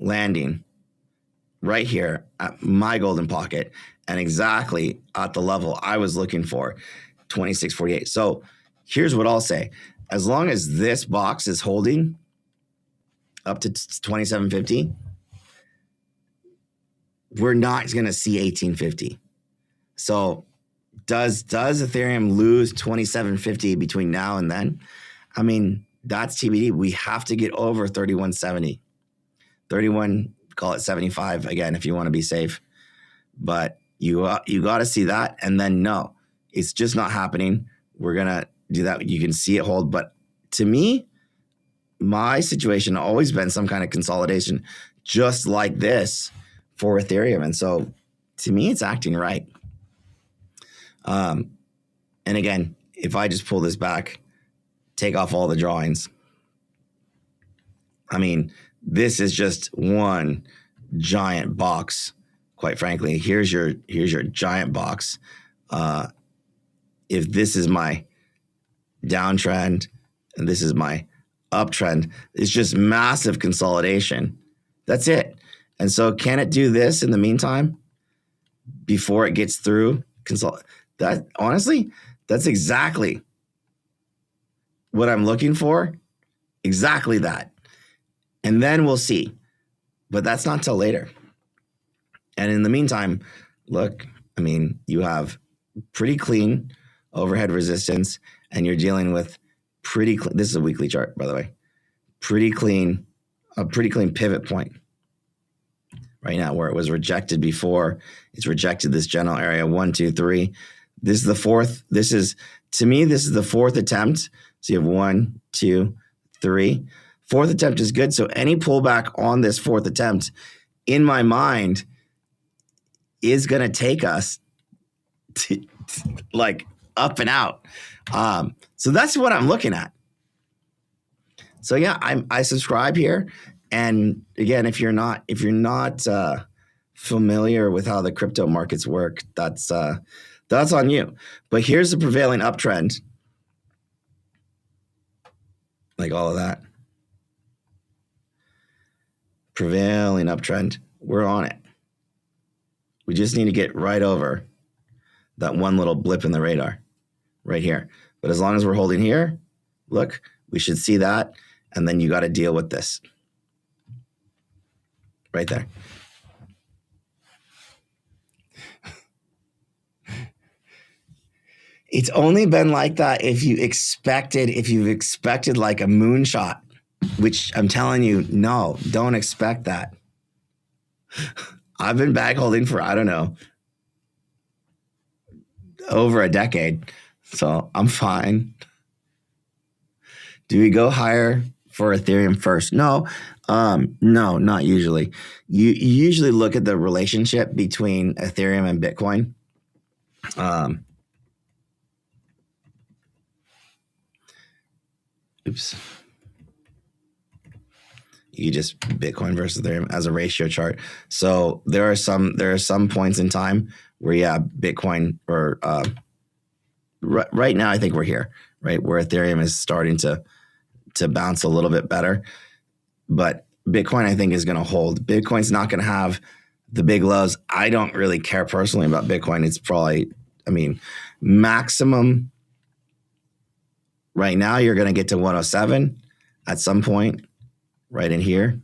landing right here at my golden pocket and exactly at the level I was looking for, 2648. So here's what I'll say. As long as this box is holding up to 2750, we're not going to see 1850. So does Ethereum lose 2750 between now and then? I mean, that's TBD. We have to get over 3170. 31, call it 75 again if you want to be safe. But you got to see that, and then no, it's just not happening. We're going to do that. You can see it hold. But to me, my situation has always been some kind of consolidation just like this for Ethereum. And so to me, it's acting right. And again, if I just pull this back, take off all the drawings, I mean, this is just one giant box. Quite frankly, here's your giant box. If this is my downtrend and this is my uptrend, it's just massive consolidation. That's it. And so can it do this in the meantime before it gets through? That honestly, that's exactly what I'm looking for. Exactly that. And then we'll see. But that's not till later. And in the meantime, look, I mean, you have pretty clean overhead resistance, and you're dealing with pretty clean. This is a weekly chart, by the way. A pretty clean pivot point right now, where it was rejected before. It's rejected this general area 1, 2, 3. This is the fourth. To me, this is the fourth attempt. So you have 1, 2, 3. Fourth attempt is good. So any pullback on this fourth attempt, in my mind, is going to take us to like up and out. So that's what I'm looking at. So yeah, I subscribe here. And again, if you're not familiar with how the crypto markets work, that's on you. But here's the prevailing uptrend, like all of that. Prevailing uptrend, we're on it. We just need to get right over that one little blip in the radar right here. But as long as we're holding here, look, we should see that. And then you got to deal with this right there. It's only been like that if you've expected like a moonshot, which I'm telling you, no, don't expect that. I've been bag holding for, I don't know, over a decade. So I'm fine. Do we go higher for Ethereum first? No, not usually. You usually look at the relationship between Ethereum and Bitcoin. you just Bitcoin versus Ethereum as a ratio chart. So there are some points in time where Bitcoin or right now I think we're here, right, where Ethereum is starting to bounce a little bit better, but Bitcoin I think is going to hold. Bitcoin's not going to have the big lows. I don't really care personally about Bitcoin. It's probably, maximum right now you're going to get to 107 at some point right in here,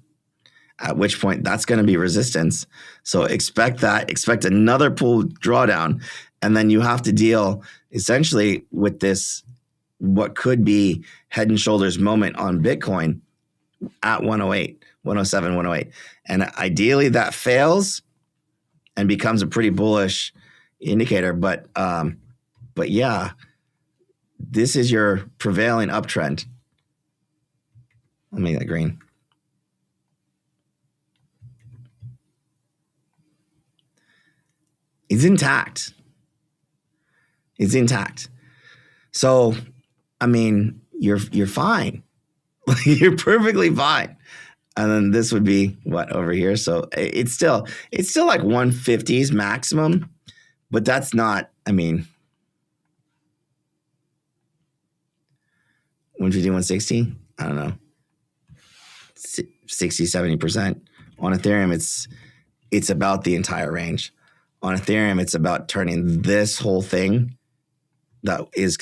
at which point that's going to be resistance. So expect another pull drawdown, and then you have to deal essentially with this, what could be head and shoulders moment on Bitcoin at 108, 107, 108. And ideally that fails and becomes a pretty bullish indicator. But yeah, this is your prevailing uptrend. I'll make that green. It's intact. It's intact. So, you're fine. You're perfectly fine. And then this would be what over here. So it's still like 150s maximum, but that's not, 150, 160. I don't know. 60, 70%. On Ethereum, it's about the entire range. On Ethereum, it's about turning this whole thing that is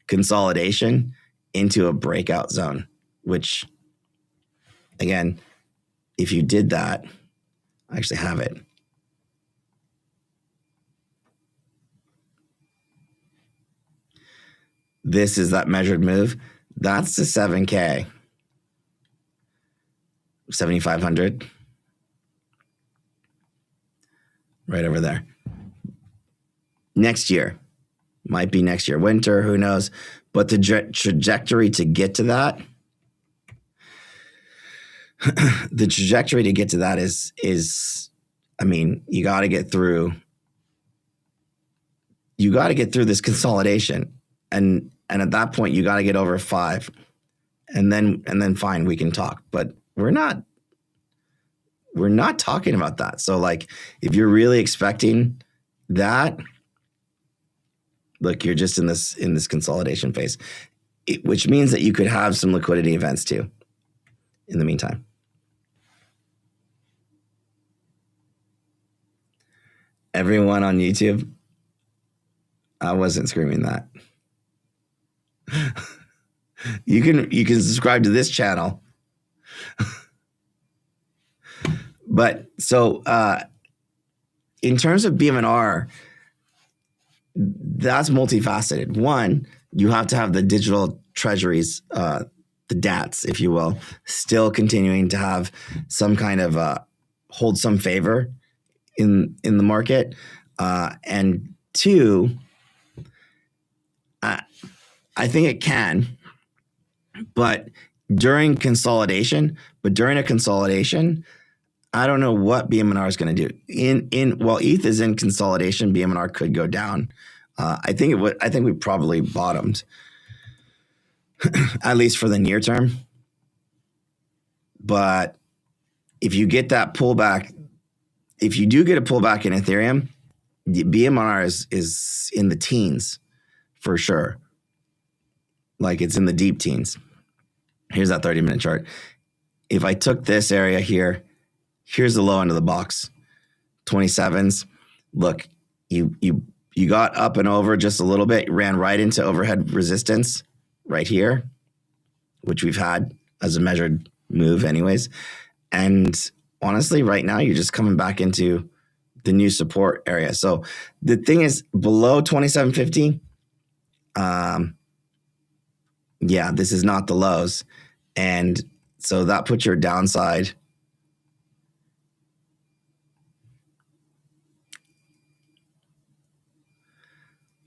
consolidation into a breakout zone, which, again, if you did that, I actually have it. This is that measured move. That's the 7K, 7,500, right over there. Next year, might be next year, winter, who knows? But the trajectory to get to that, is you got to get through. You got to get through this consolidation, and at that point, you got to get over 5, and then fine, we can talk. But we're not talking about that. So, like, if you're really expecting that, look, you're just in this consolidation phase, which means that you could have some liquidity events too in the meantime. Everyone on YouTube, I wasn't screaming that. You can subscribe to this channel. But so in terms of bmnr, that's multifaceted. One, you have to have the digital treasuries, the DATs, if you will, still continuing to have some kind of hold some favor in the market. And two, I think it can, but during a consolidation, I don't know what bmnr is going to do. While ETH is in consolidation, bmnr could go down. I think we probably bottomed, at least for the near term. But if you get that pullback, if you do get a pullback in Ethereum, the bmnr is in the teens for sure. Like, it's in the deep teens. Here's that 30-minute chart. If I took this area here, here's the low end of the box, 27s. Look, you got up and over just a little bit, ran right into overhead resistance right here, which we've had as a measured move anyways. And honestly, right now, you're just coming back into the new support area. So the thing is, below 2750, yeah, this is not the lows. And so that puts your downside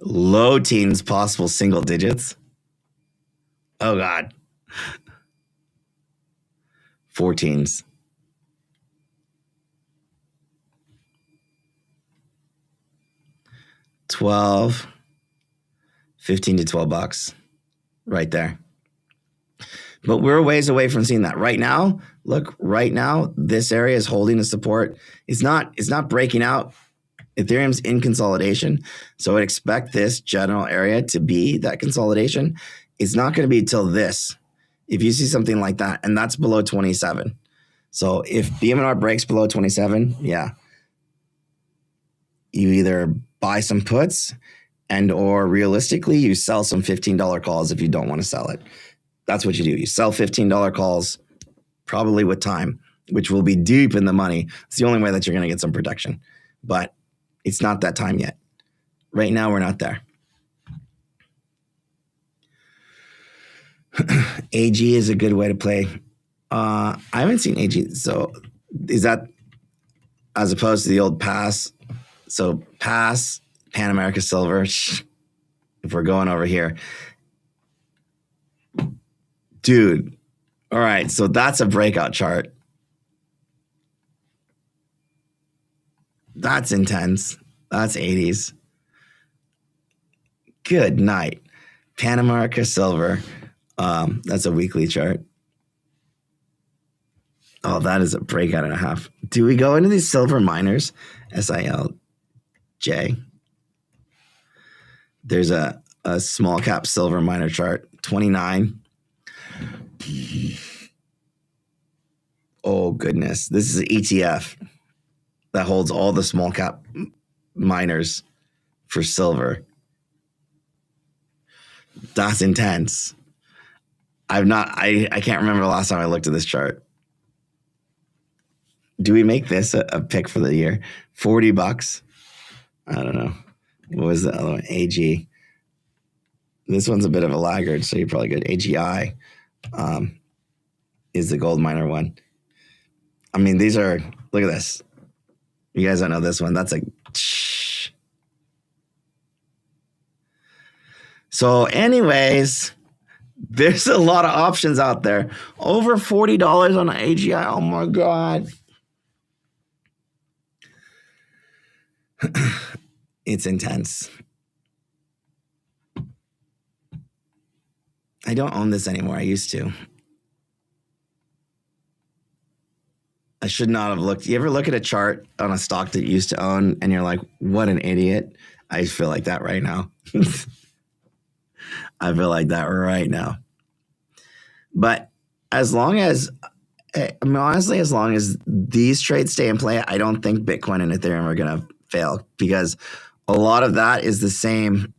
low teens, possible single digits. Oh God. 14s. $15 to $12 right there. But we're ways away from seeing that. Right now, look, right now, this area is holding a support. It's not breaking out. Ethereum's in consolidation. So I'd expect this general area to be that consolidation. It's not going to be till this. If you see something like that, and that's below 27. So if bmnr breaks below 27, yeah, you either buy some puts and or realistically you sell some $15 calls if you don't want to sell it. That's what you do. You sell $15 calls, probably with time, which will be deep in the money. It's the only way that you're going to get some protection. But it's not that time yet. Right now, we're not there. AG is a good way to play. I haven't seen AG. So is that as opposed to the old paas? So paas, Pan America Silver, if we're going over here. Dude, all right, so that's a breakout chart. That's intense. That's 80s. Good night. Pan America Silver. That's a weekly chart. Oh, that is a breakout and a half. Do we go into these silver miners? SILJ. There's a small cap silver miner chart. 29. Oh, goodness. This is an ETF that holds all the small cap miners for silver. That's intense. I can't remember the last time I looked at this chart. Do we make this a pick for the year? $40? I don't know. What was the other one? AG. This one's a bit of a laggard, so you're probably good. AGI is the gold miner one. I mean, these are, look at this. You guys don't know this one. That's a, so anyways, there's a lot of options out there. Over $40 on an AGI. Oh my God. It's intense. I don't own this anymore. I used to. I should not have looked. You ever look at a chart on a stock that you used to own and you're like, what an idiot? I feel like that right now. I feel like that right now. But as long as, I mean, honestly, as long as these trades stay in play, I don't think Bitcoin and Ethereum are going to fail, because a lot of that is the same.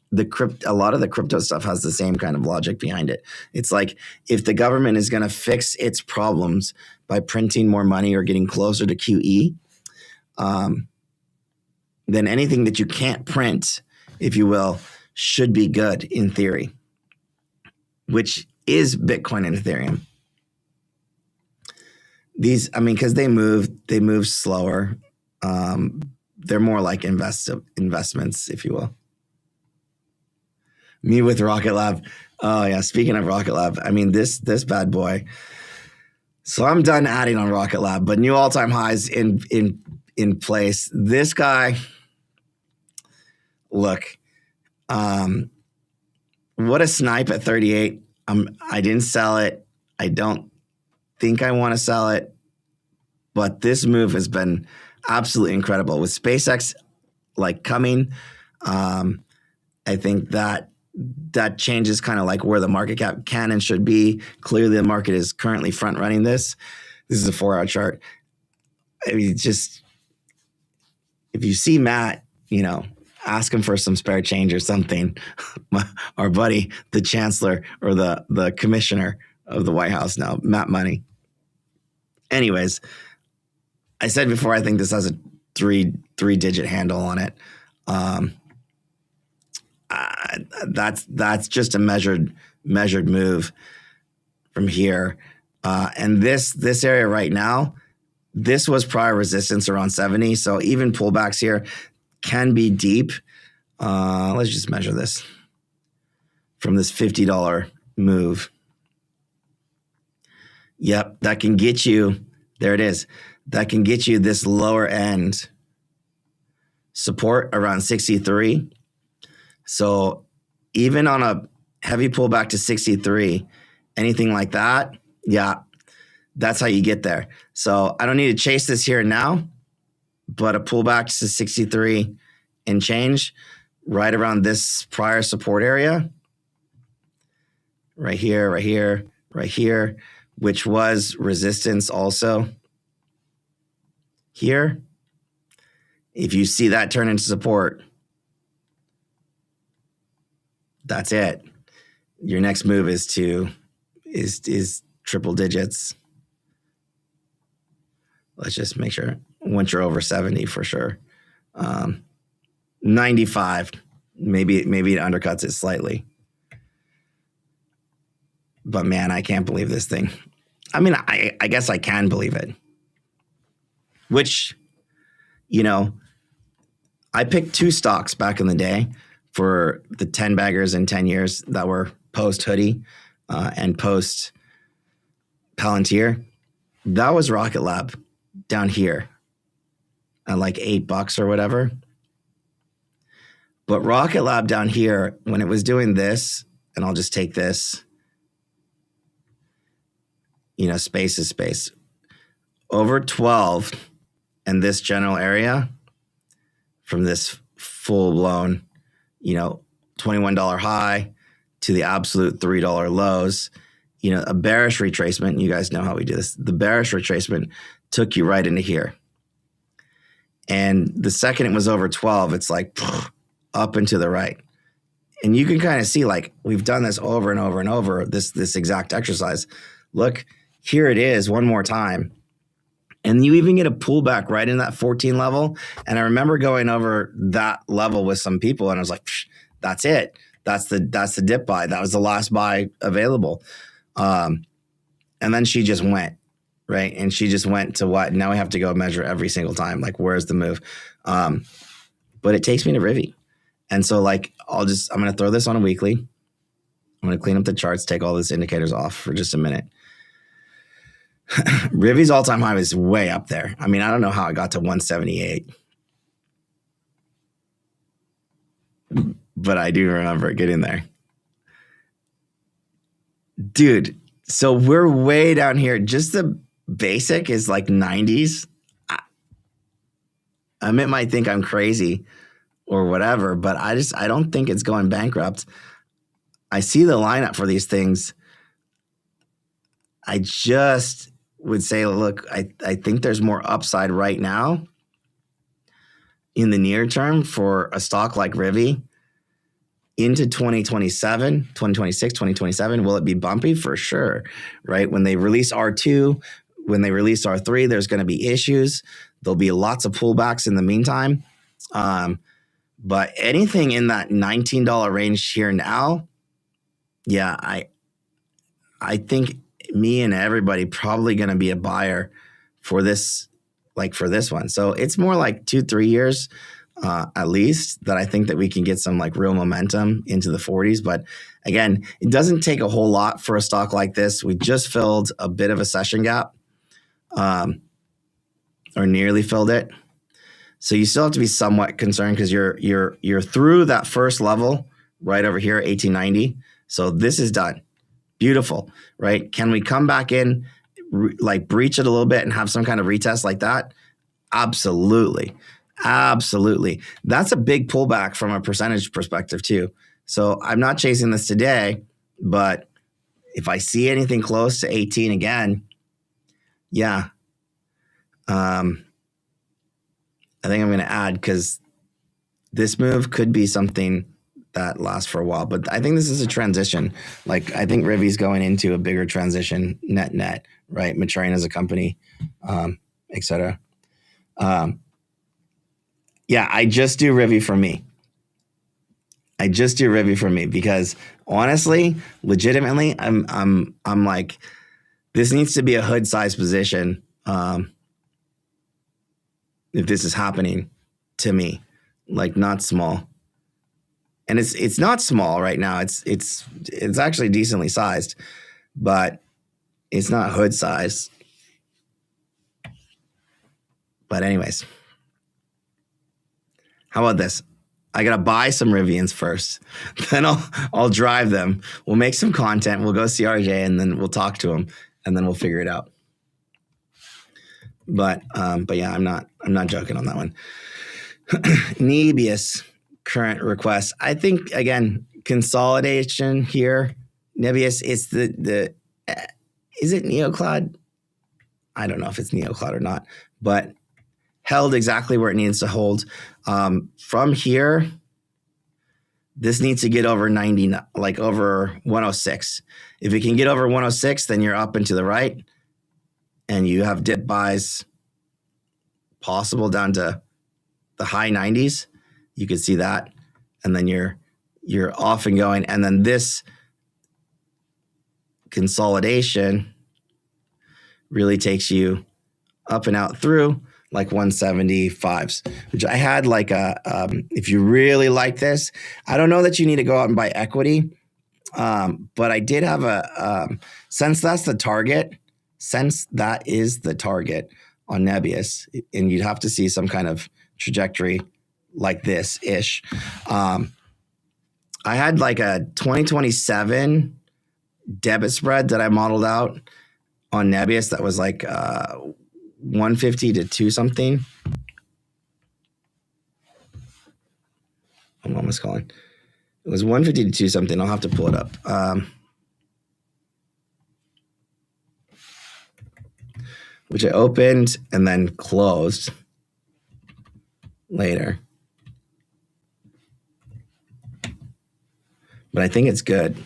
A lot of the crypto stuff has the same kind of logic behind it. It's like, if the government is going to fix its problems by printing more money or getting closer to QE, then anything that you can't print, if you will, should be good in theory, which is Bitcoin and Ethereum. These, I mean, because they move slower. They're more like investments, if you will. Me with rocketlab. Oh yeah, speaking of rocketlab, I mean this bad boy. So I'm done adding on rocketlab, but new all-time highs in place. This guy, look, what a snipe at 38. I didn't sell it. I don't think I want to sell it, but this move has been absolutely incredible with SpaceX like coming. I think that changes kind of like where the market cap can and should be. Clearly, the market is currently front running this. This is a 4-hour chart. I mean, just if you see Matt, ask him for some spare change or something. Our buddy, the chancellor or the commissioner of the White House now, Matt Money. Anyways, I said before, I think this has a three-digit handle on it. That's just a measured move from here. And this area right now, this was prior resistance around 70. So even pullbacks here can be deep. Let's just measure this from this $50 move. Yep, that can get you, there it is. That can get you this lower end support around 63. So even on a heavy pullback to 63, anything like that, yeah, that's how you get there. So I don't need to chase this here and now, but a pullback to 63 and change right around this prior support area, right here, right here, right here, which was resistance also here. If you see that turn into support, that's it. Your next move is triple digits. Let's just make sure once you're over 70 for sure. 95, maybe it undercuts it slightly. But man, I can't believe this thing. I mean, I guess I can believe it. Which, you know, I picked 2 stocks back in the day for the 10 baggers in 10 years that were post hoodie and post Palantir. That was rocketlab down here at like $8 or whatever. But rocketlab down here, when it was doing this, and I'll just take this, you know, space is space, over 12 and this general area from this full blown, you know, $21 high to the absolute $3 lows, you know, a bearish retracement. You guys know how we do this. The bearish retracement took you right into here. And the second it was over 12, it's like up and to the right. And you can kind of see, like, we've done this over and over and over, this exact exercise. Look, here it is one more time. And you even get a pullback right in that 14 level. And I remember going over that level with some people, and I was like, that's it. That's the dip buy. That was the last buy available. And then she just went, right? And she just went to what? Now we have to go measure every single time. Like, where's the move? But it takes me to Rivi. And so, like, I'm going to throw this on a weekly. I'm going to clean up the charts, take all these indicators off for just a minute. Rivi's all-time high is way up there. I mean, I don't know how it got to 178. But I do remember getting there. Dude, so we're way down here. Just the basic is like 90s. I might think I'm crazy or whatever, but I don't think it's going bankrupt. I see the lineup for these things. I just would say, look, I think there's more upside right now in the near term for a stock like Rivi into 2027, 2026, 2027. Will it be bumpy? For sure, right? When they release R2, when they release R3, there's going to be issues. There'll be lots of pullbacks in the meantime. But anything in that $19 range here now, yeah, I think me and everybody probably going to be a buyer for this, like for this one. So it's more like 2-3 years at least that I think that we can get some like real momentum into the 40s. But again, it doesn't take a whole lot for a stock like this. We just filled a bit of a session gap or nearly filled it. So you still have to be somewhat concerned because you're through that first level right over here, 1890. So this is done. Beautiful, right? Can we come back in, like breach it a little bit and have some kind of retest like that? Absolutely. Absolutely. That's a big pullback from a percentage perspective too. So I'm not chasing this today, but if I see anything close to 18 again, yeah. I think I'm going to add because this move could be something that lasts for a while. But I think this is a transition. Like, I think Rivi's going into a bigger transition net, right? Maturing as a company, et cetera. Yeah, I just do Rivi for me. Because honestly, legitimately, I'm like, this needs to be a hood size position. If this is happening to me, like not small. And it's not small right now. It's actually decently sized, but it's not hood size. But anyways, how about this? I got to buy some Rivians first. Then I'll drive them. We'll make some content. We'll go see RJ and then we'll talk to him and then we'll figure it out. But yeah, I'm not joking on that one. Nebius current request. I think again, consolidation here. Nebius, it's the is it NeoCloud? I don't know if it's NeoCloud or not, but held exactly where it needs to hold. From here, this needs to get over 90, like over 106. If it can get over 106, then you're up and to the right, and you have dip buys possible down to the high 90s. You could see that, and then you're off and going. And then this consolidation really takes you up and out through like 175s, which I had like if you really like this, I don't know that you need to go out and buy equity. But I did have since that is the target on Nebius, and you'd have to see some kind of trajectory like this-ish. I had like a 2027 debit spread that I modeled out on Nebius that was like 150 to 2 something. I'm almost calling. It was 150 to 2 something. I'll have to pull it up. Which I opened and then closed later. But I think it's good.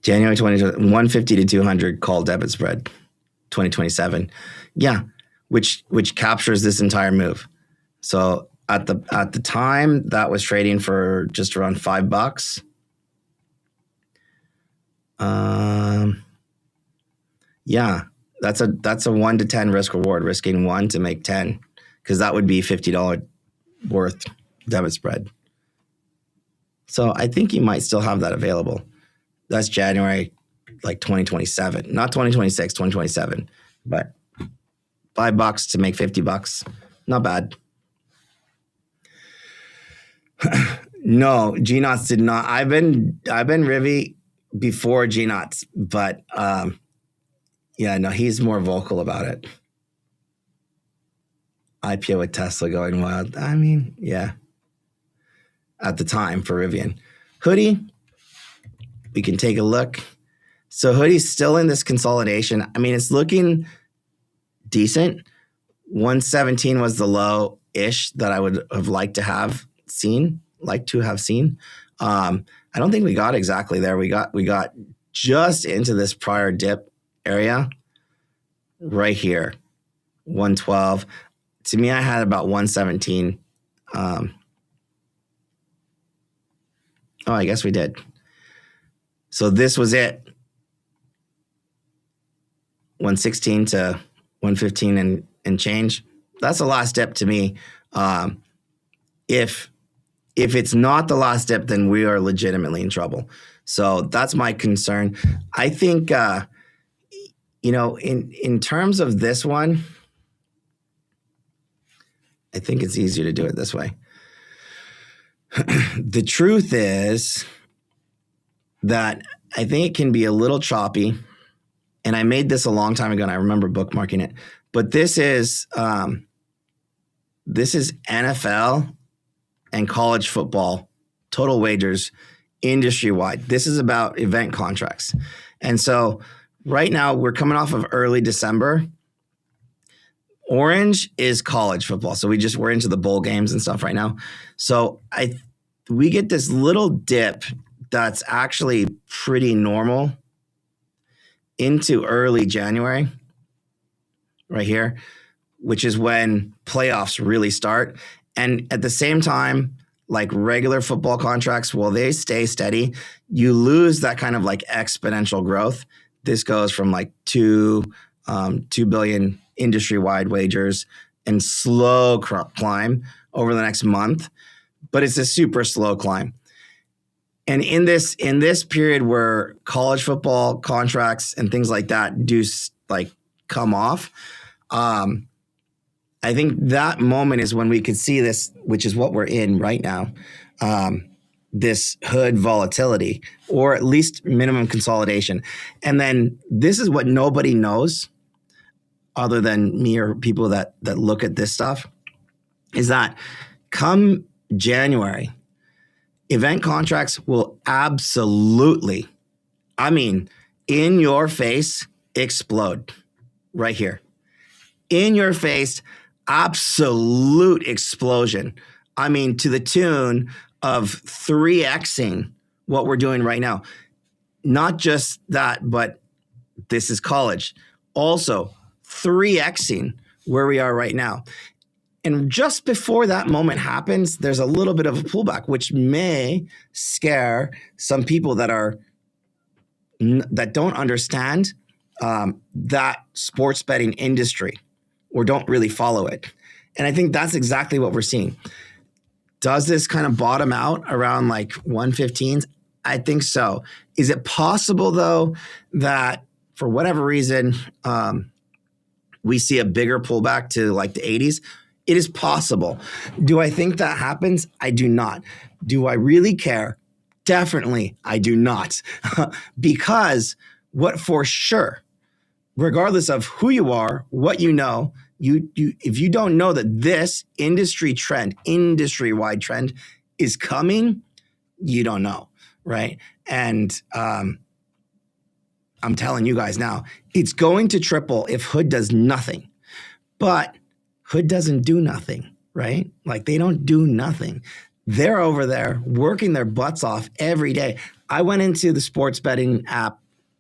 January 2020, 150 to 200 call debit spread, 2027. Yeah, which captures this entire move. So at the time that was trading for just around $5. Yeah, that's a 1 to 10 risk reward, risking 1 to make 10, because that would be $50 worth debit spread. So I think you might still have that available. That's January, like 2027, not 2026, 2027, but $5 to make $50, not bad. No, GNOTs did not. I've been Rivi before GNOTs, but yeah, no, he's more vocal about it. IPO with Tesla going wild. I mean, yeah, at the time for Rivian. Hoodie, we can take a look. So Hoodie's still in this consolidation. I mean, it's looking decent. 117 was the low-ish that I would have liked to have seen. I don't think we got exactly there. We got just into this prior dip area right here, 112. To me, I had about 117. Oh, I guess we did. So this was it. 116 to 115 and change. That's the last step to me. If it's not the last step, then we are legitimately in trouble. So that's my concern. I think, in terms of this one, I think it's easier to do it this way. The truth is that I think it can be a little choppy. And I made this a long time ago, and I remember bookmarking it. But this is NFL and college football total wagers industry-wide. This is about event contracts. And so right now we're coming off of early December. Orange is college football. So we're into the bowl games and stuff right now. So we get this little dip that's actually pretty normal into early January right here, which is when playoffs really start. And at the same time, like regular football contracts, will they stay steady? You lose that kind of like exponential growth. This goes from like 2 billion industry-wide wagers and slow climb over the next month, but it's a super slow climb. And in this period where college football contracts and things like that do like come off. I think that moment is when we could see this, which is what we're in right now, this hood volatility, or at least minimum consolidation. And then this is what nobody knows other than me or people that look at this stuff, is that come January, event contracts will absolutely, I mean, in your face, explode right here. In your face, absolute explosion. I mean, to the tune of 3xing what we're doing right now. Not just that, but this is college. Also, 3xing where we are right now. And just before that moment happens, there's a little bit of a pullback, which may scare some people that don't understand that sports betting industry, or don't really follow it. And I think that's exactly what we're seeing. Does this kind of bottom out around like 115s? I think so. Is it possible, though, that for whatever reason, we see a bigger pullback to like the 80s? It is possible. Do I think that happens? I do not. Do I really care? Definitely, I do not. Because what for sure, regardless of who you are, what you know, if you don't know that this industry-wide trend is coming, you don't know, right? And I'm telling you guys now, it's going to triple if Hood does nothing. But Hood doesn't do nothing, right? Like, they don't do nothing. They're over there working their butts off every day. I went into the sports betting app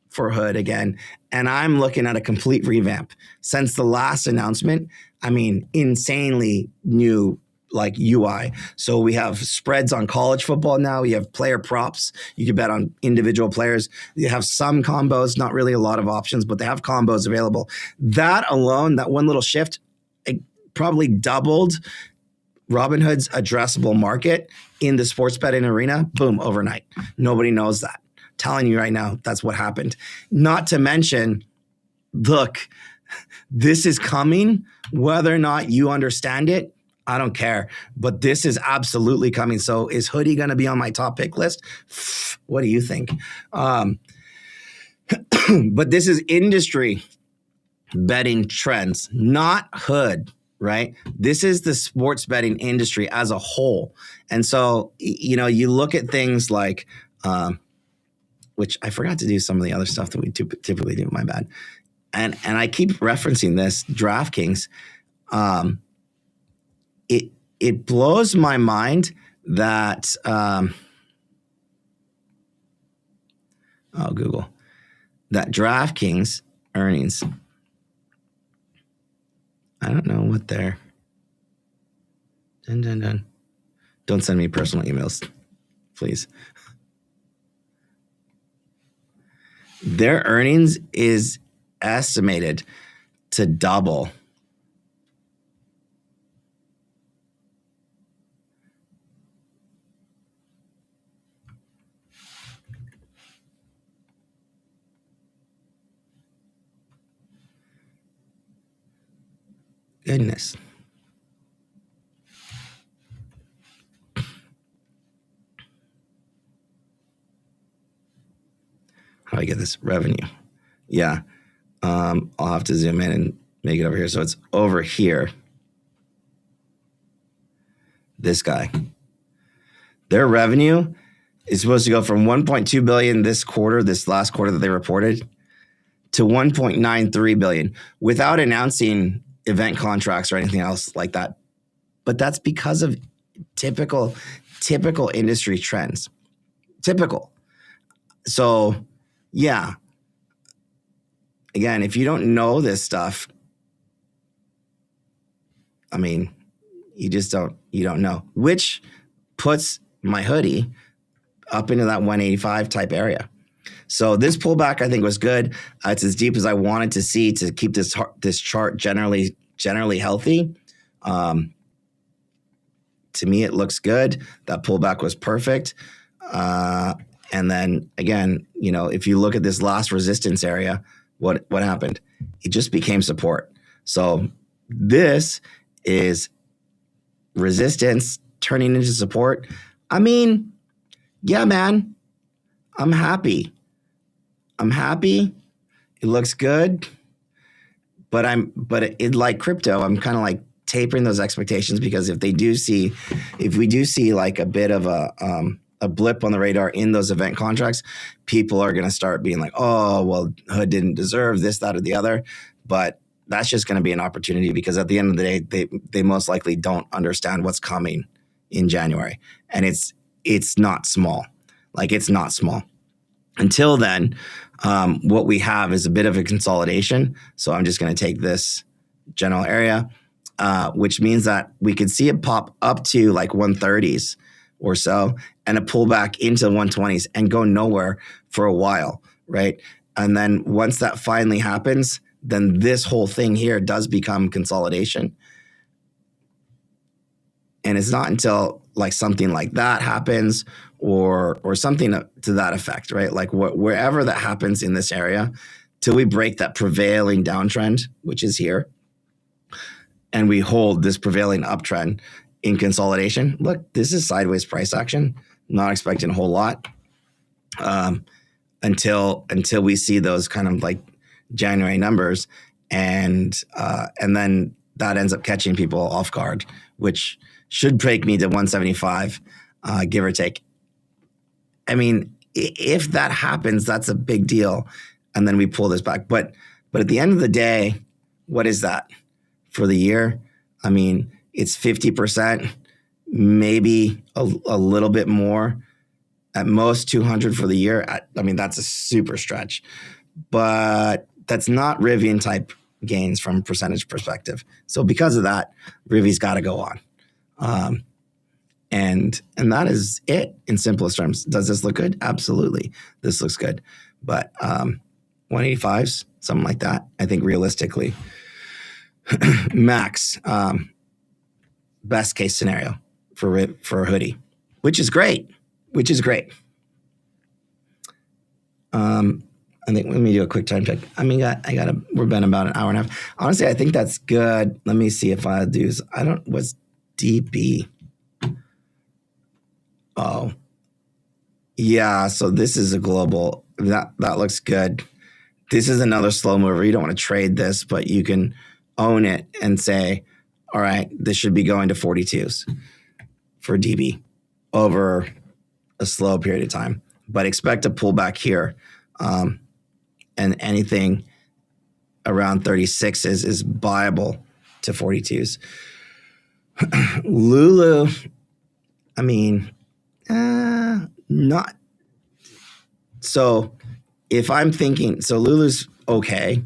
for Hood again, and I'm looking at a complete revamp. Since the last announcement, I mean, insanely new like UI. So we have spreads on college football now. You have player props. You can bet on individual players. You have some combos, not really a lot of options, but they have combos available. That alone, that one little shift, it probably doubled Robinhood's addressable market in the sports betting arena. Boom, overnight. Nobody knows that. Telling you right now, that's what happened. Not to mention, look, this is coming. Whether or not you understand it, I don't care. But this is absolutely coming. So is Hoodie going to be on my top pick list? What do you think? But this is industry betting trends, not Hood, right? This is the sports betting industry as a whole. And so, you know, you look at things like, which I forgot to do some of the other stuff that we typically do, my bad. And I keep referencing this, DraftKings. It blows my mind that, Google, that DraftKings earnings, I don't know what they're, Don't send me personal emails, please. Their earnings is estimated to double. Goodness. How do I get this revenue? Yeah. I'll have to zoom in and make it over here. So it's over here. This guy. Their revenue is supposed to go from 1.2 billion this last quarter that they reported, to 1.93 billion without announcing event contracts or anything else like that. But that's because of typical industry trends. Typical. So, yeah. Again, if you don't know this stuff, I mean, you don't know, which puts my Hoodie up into that 185 type area. So this pullback, I think, was good. It's as deep as I wanted to see to keep this chart generally healthy. To me, it looks good. That pullback was perfect. And then again, you know, if you look at this last resistance area, what happened? It just became support. So this is resistance turning into support. I mean, yeah, man, I'm happy. It looks good, but like crypto, I'm kind of like tapering those expectations, because if we do see like a bit of a blip on the radar in those event contracts, people are going to start being like, oh, well, Hood didn't deserve this, that, or the other. But that's just going to be an opportunity, because at the end of the day, they most likely don't understand what's coming in January. And it's not small. Like, it's not small. Until then, what we have is a bit of a consolidation. So I'm just going to take this general area, which means that we could see it pop up to like 130s or so, and a pullback into 120s and go nowhere for a while, right? And then once that finally happens, then this whole thing here does become consolidation. And it's not until like something like that happens, or something to that effect, right? Like wherever that happens in this area, till we break that prevailing downtrend, which is here, and we hold this prevailing uptrend in consolidation. Look, this is sideways price action. Not expecting a whole lot until we see those kind of like January numbers, and then that ends up catching people off guard, which should break me to 175, give or take. I mean, if that happens, that's a big deal, and then we pull this back. But at the end of the day, what is that for the year? I mean, it's 50%, maybe a little bit more, at most 200 for the year. I mean, that's a super stretch, but that's not Rivian type gains from percentage perspective. So because of that, Rivi's got to go on. And that is it in simplest terms. Does this look good? Absolutely. This looks good. But 185s, something like that, I think realistically, max, best case scenario for a hoodie, which is great. I think, let me do a quick time check. I mean, we've been about an hour and a half. Honestly, I think that's good. Let me see if I do. What's DB? Oh, yeah. So this is a global. That looks good. This is another slow mover. You don't want to trade this, but you can own it and say, all right, this should be going to 42s for DB over a slow period of time. But expect a pullback here. And anything around 36 is buyable to 42s. Lulu, I mean, not. So if I'm thinking, so Lulu's okay.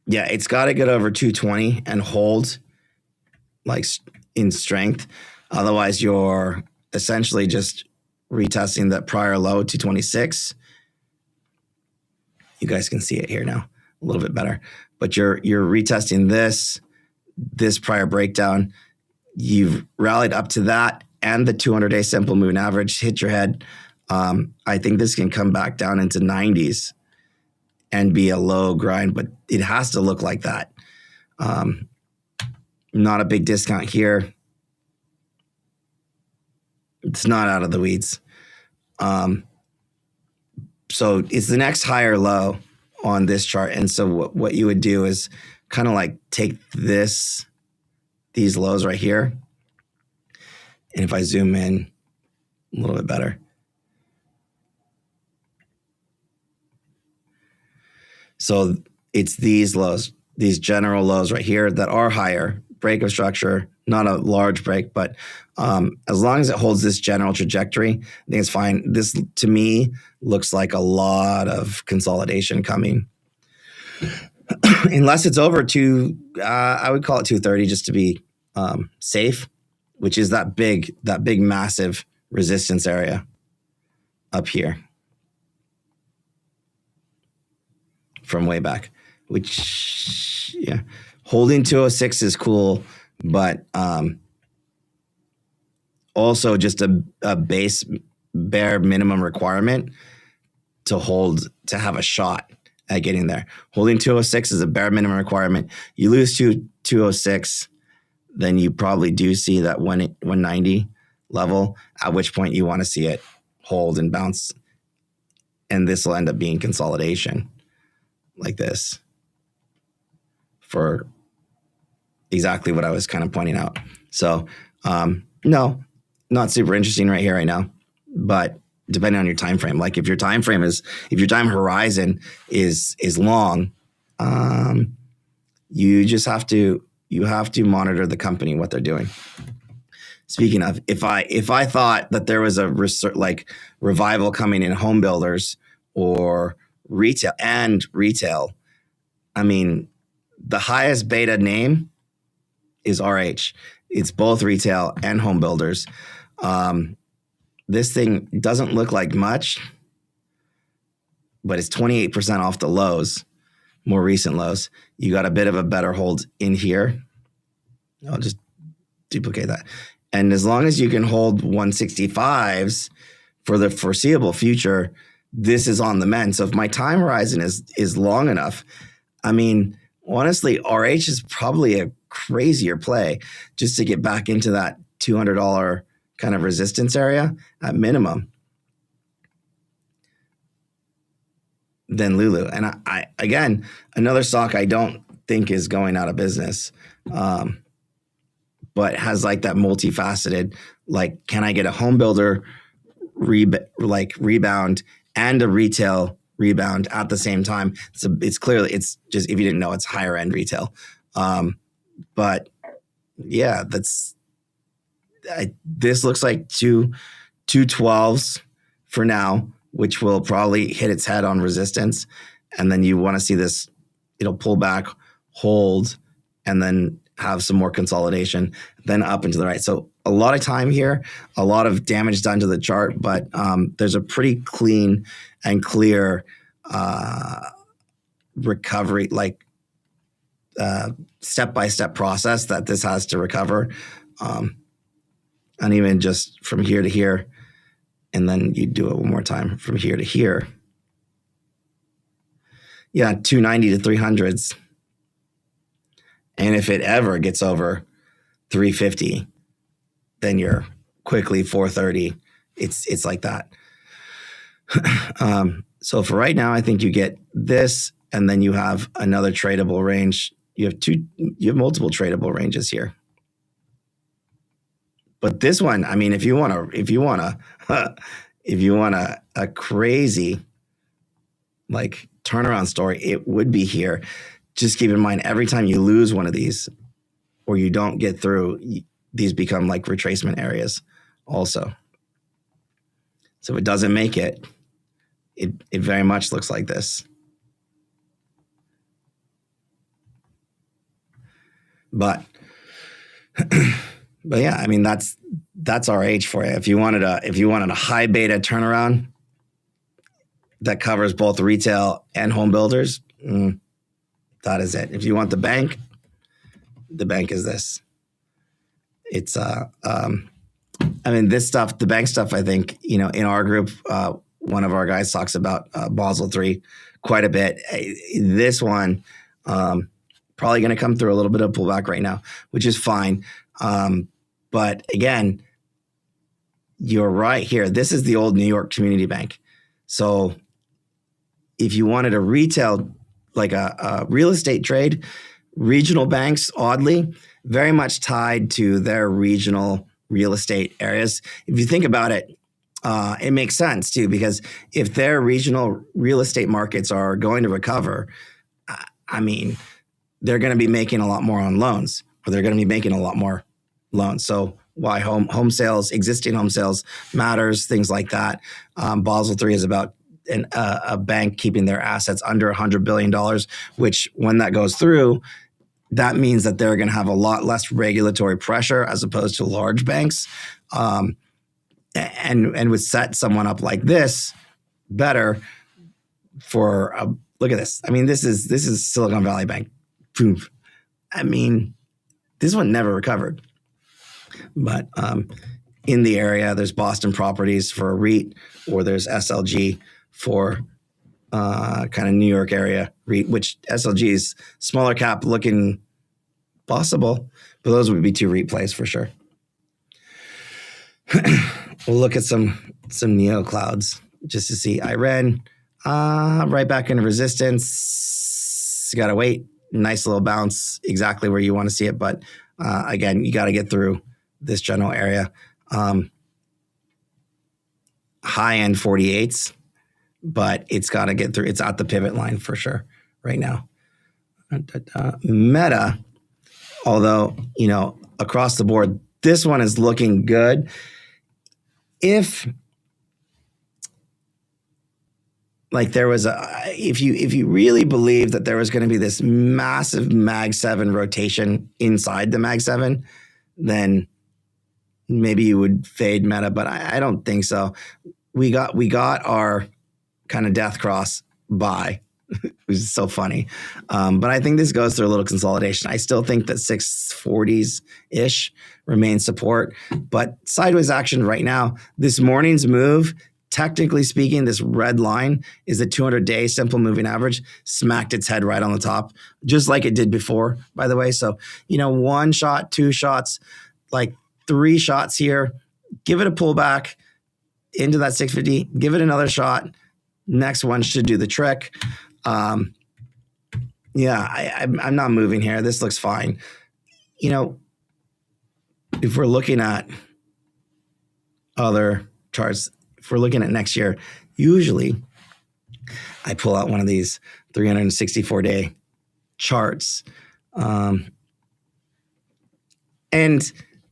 Yeah, it's got to get over 220 and hold like in strength. Otherwise, you're essentially just retesting that prior low, 226. You guys can see it here now a little bit better. But you're retesting this prior breakdown. You've rallied up to that and the 200-day simple moving average hit your head. I think this can come back down into 90s and be a low grind, but it has to look like that. Not a big discount here. It's not out of the weeds. So it's the next higher low on this chart. And so what you would do is kind of like take these lows right here. And if I zoom in a little bit better. So it's these lows, these general lows right here that are higher. Break of structure, not a large break, but as long as it holds this general trajectory, I think it's fine. This, to me, looks like a lot of consolidation coming. Unless it's over I would call it 230 just to be safe, which is that big massive resistance area up here from way back, which, yeah, holding 206 is cool, but also just a base bare minimum requirement to have a shot at getting there. Holding 206 is a bare minimum requirement. You lose to 206, then you probably do see that 190 level, at which point you want to see it hold and bounce. And this will end up being consolidation like this for exactly what I was kind of pointing out. So, no, not super interesting right here, right now, but depending on your time frame, like if your time horizon is long, you have to monitor the company, what they're doing. Speaking of, if I thought that there was a revival coming in home builders or retail, I mean, the highest beta name is RH. It's both retail and home builders. This thing doesn't look like much, but it's 28% off the lows, more recent lows. You got a bit of a better hold in here. I'll just duplicate that. And as long as you can hold 165s for the foreseeable future, this is on the mend. So if my time horizon is long enough, I mean, honestly, RH is probably a crazier play just to get back into that $200 kind of resistance area at minimum than Lulu. And I again, another stock I don't think is going out of business, but has like that multifaceted, like, can I get a home builder rebound and a retail rebound at the same time? It's clearly, it's just, if you didn't know, it's higher end retail. But yeah, this looks like two 12s for now, which will probably hit its head on resistance. And then you want to see this, it'll pull back, hold, and then have some more consolidation, then up and to the right. So a lot of time here, a lot of damage done to the chart, but there's a pretty clean and clear recovery, like step-by-step process that this has to recover. And even just from here to here, and then you do it one more time from here to here. Yeah, 290 to 300s. And if it ever gets over 350, then you're quickly 430. It's like that. So for right now, I think you get this, and then you have another tradable range. You have multiple tradable ranges here. But this one, I mean, if you want a crazy like turnaround story, it would be here. Just keep in mind, every time you lose one of these or you don't get through, these become like retracement areas also. So if it doesn't make it, it very much looks like this. But yeah, I mean, that's RH for you. If you wanted a high beta turnaround that covers both retail and home builders, that is it. If you want the bank is this. It's I mean, this stuff, the bank stuff, I think, in our group, one of our guys talks about Basel III quite a bit. This one probably going to come through a little bit of pullback right now, which is fine. But again, you're right here. This is the old New York Community Bank. So if you wanted a retail, like a real estate trade, regional banks, oddly, very much tied to their regional real estate areas. If you think about it, it makes sense too, because if their regional real estate markets are going to recover, I mean, they're going to be making a lot more on loans, or they're going to be making a lot more loans. So why home sales, existing home sales matters, things like that. Basel III is about a bank keeping their assets under $100 billion, which when that goes through, that means that they're going to have a lot less regulatory pressure as opposed to large banks, and would set someone up like this better for look at this. I mean, this is Silicon Valley Bank. Proof. I mean, this one never recovered, but in the area. There's Boston Properties for a REIT, or there's SLG for kind of New York area REIT, which SLG is smaller cap looking possible, but those would be 2 REIT plays for sure. We'll look at some neo clouds just to see. Iren, right back into resistance. You got to wait. Nice little bounce, exactly where you want to see it. But again, you got to get through this general area. High end 48s, but it's got to get through. It's at the pivot line for sure right now. Meta, although, across the board, this one is looking good. If there was if you really believe that there was going to be this massive Mag 7 rotation inside the Mag 7, then maybe you would fade Meta, but I don't think so. We got our kind of death cross buy, which is so funny. But I think this goes through a little consolidation. I still think that 640s-ish remains support, but sideways action right now. This morning's move, technically speaking, this red line is the 200-day simple moving average, smacked its head right on the top, just like it did before, by the way. So, 1 shot, 2 shots, like 3 shots here, give it a pullback into that 650, give it another shot. Next one should do the trick. I'm not moving here. This looks fine. If we're looking at other charts, if we're looking at next year, usually I pull out one of these 364-day charts. And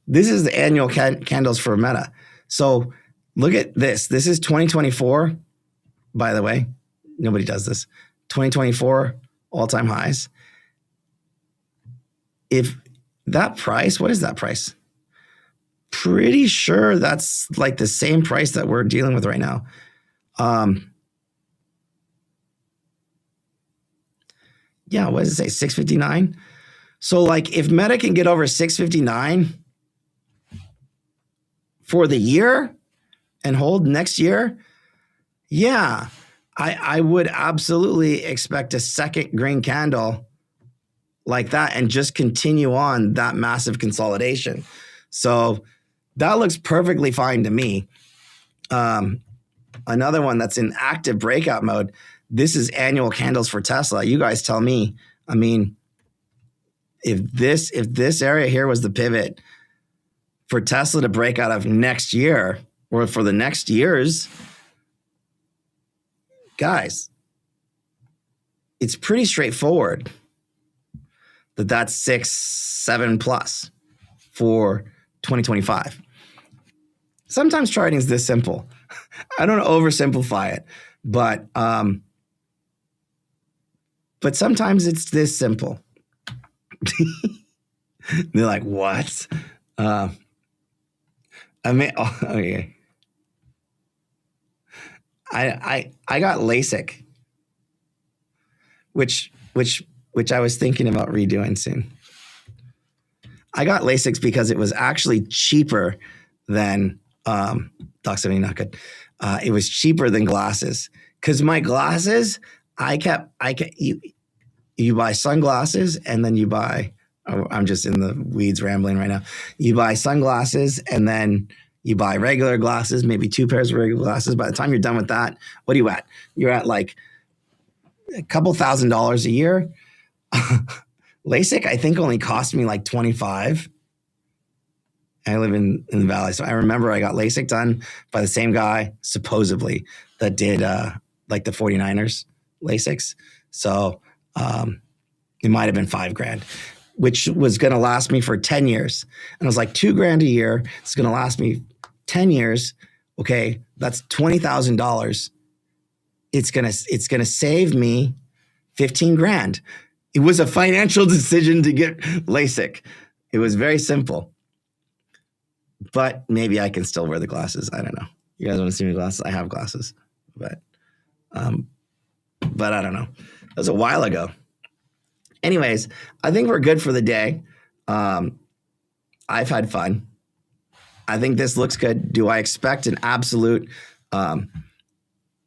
this is the annual candles for Meta. So look at this. This is 2024, by the way. Nobody does this. 2024 all-time highs. If that price, what is that price? Pretty sure that's like the same price that we're dealing with right now. What does it say? 659. So if Meta can get over 659 for the year and hold next year, I would absolutely expect a second green candle like that and just continue on that massive consolidation. So that looks perfectly fine to me. Another one that's in active breakout mode. This is annual candles for Tesla. You guys tell me. I mean, if this area here was the pivot for Tesla to break out of next year or for the next years, guys, it's pretty straightforward that's 6-7 plus for 2025. Sometimes charting is this simple. I don't oversimplify it, but sometimes it's this simple. They're like, what? Okay. I got LASIK, which I was thinking about redoing soon. I got LASIK because it was actually cheaper than Doximity, not good. It was cheaper than glasses because my glasses, you buy sunglasses and then you buy. I'm just in the weeds rambling right now. You buy sunglasses and then you buy regular glasses, maybe 2 pairs of regular glasses. By the time you're done with that, what are you at? You're at like a couple $1,000s a year. LASIK, I think, only cost me like $25. I live in the Valley. So I remember I got LASIK done by the same guy, supposedly, that did like the 49ers LASIKs. So it might have been $5,000, which was going to last me for 10 years. And I was like, $2,000 a year. It's going to last me 10 years. Okay, that's $20,000. It's gonna save me $15,000. It was a financial decision to get LASIK. It was very simple. But maybe I can still wear the glasses. I don't know. You guys want to see me glasses? I have glasses, but I don't know. That was a while ago. Anyways, I think we're good for the day. I've had fun. I think this looks good. Do I expect an absolute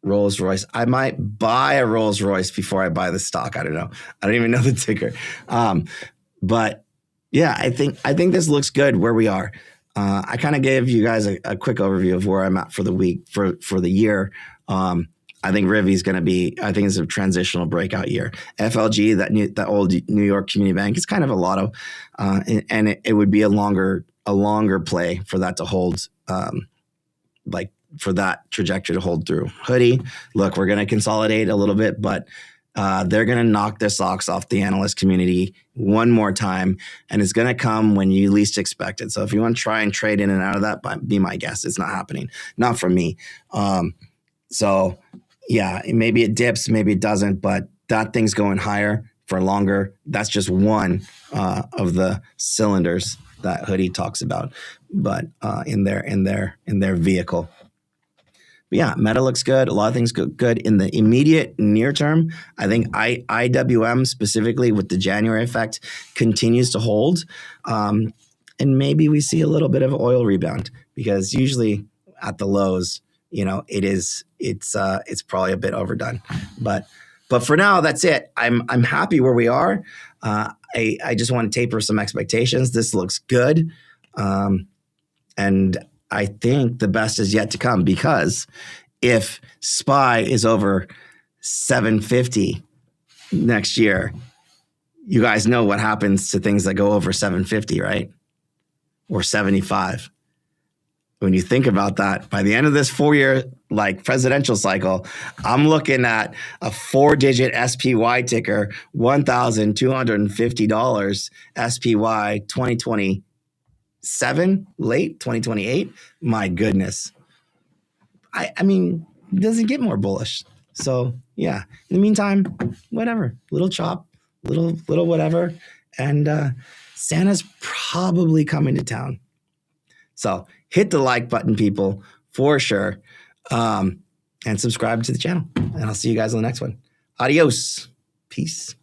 Rolls Royce? I might buy a Rolls Royce before I buy the stock. I don't know. I don't even know the ticker. But yeah, I think this looks good where we are. I kind of gave you guys a quick overview of where I'm at for the week, for the year. I think Rivi is going to be, I think it's a transitional breakout year. FLG, that old New York Community Bank, is kind of a lotto, and it would be a longer play for that to hold, like for that trajectory to hold through. Hoodie, look, we're going to consolidate a little bit, but they're going to knock their socks off the analyst community one more time, and it's going to come when you least expect it. So if you want to try and trade in and out of that, be my guest. It's not happening. Not from me. So yeah, maybe it dips, maybe it doesn't, but that thing's going higher for longer. That's just one of the cylinders that Hoodie talks about, but in their vehicle. But yeah, Meta looks good. A lot of things go good in the immediate near term. I think IWM specifically with the January effect continues to hold, and maybe we see a little bit of oil rebound, because usually at the lows, it's probably a bit overdone. But for now, that's it. I'm happy where we are. I just want to taper some expectations. This looks good, and I think the best is yet to come, because if SPY is over 750 next year, you guys know what happens to things that go over 750, right? Or 75. When you think about that, by the end of this 4-year presidential cycle, I'm looking at a 4-digit SPY ticker, $1,250 SPY 2027, late 2028. My goodness. I mean, it doesn't get more bullish. So yeah, in the meantime, whatever, little chop, little whatever. And Santa's probably coming to town. So hit the like button, people, for sure. And subscribe to the channel. And I'll see you guys on the next one. Adios. Peace.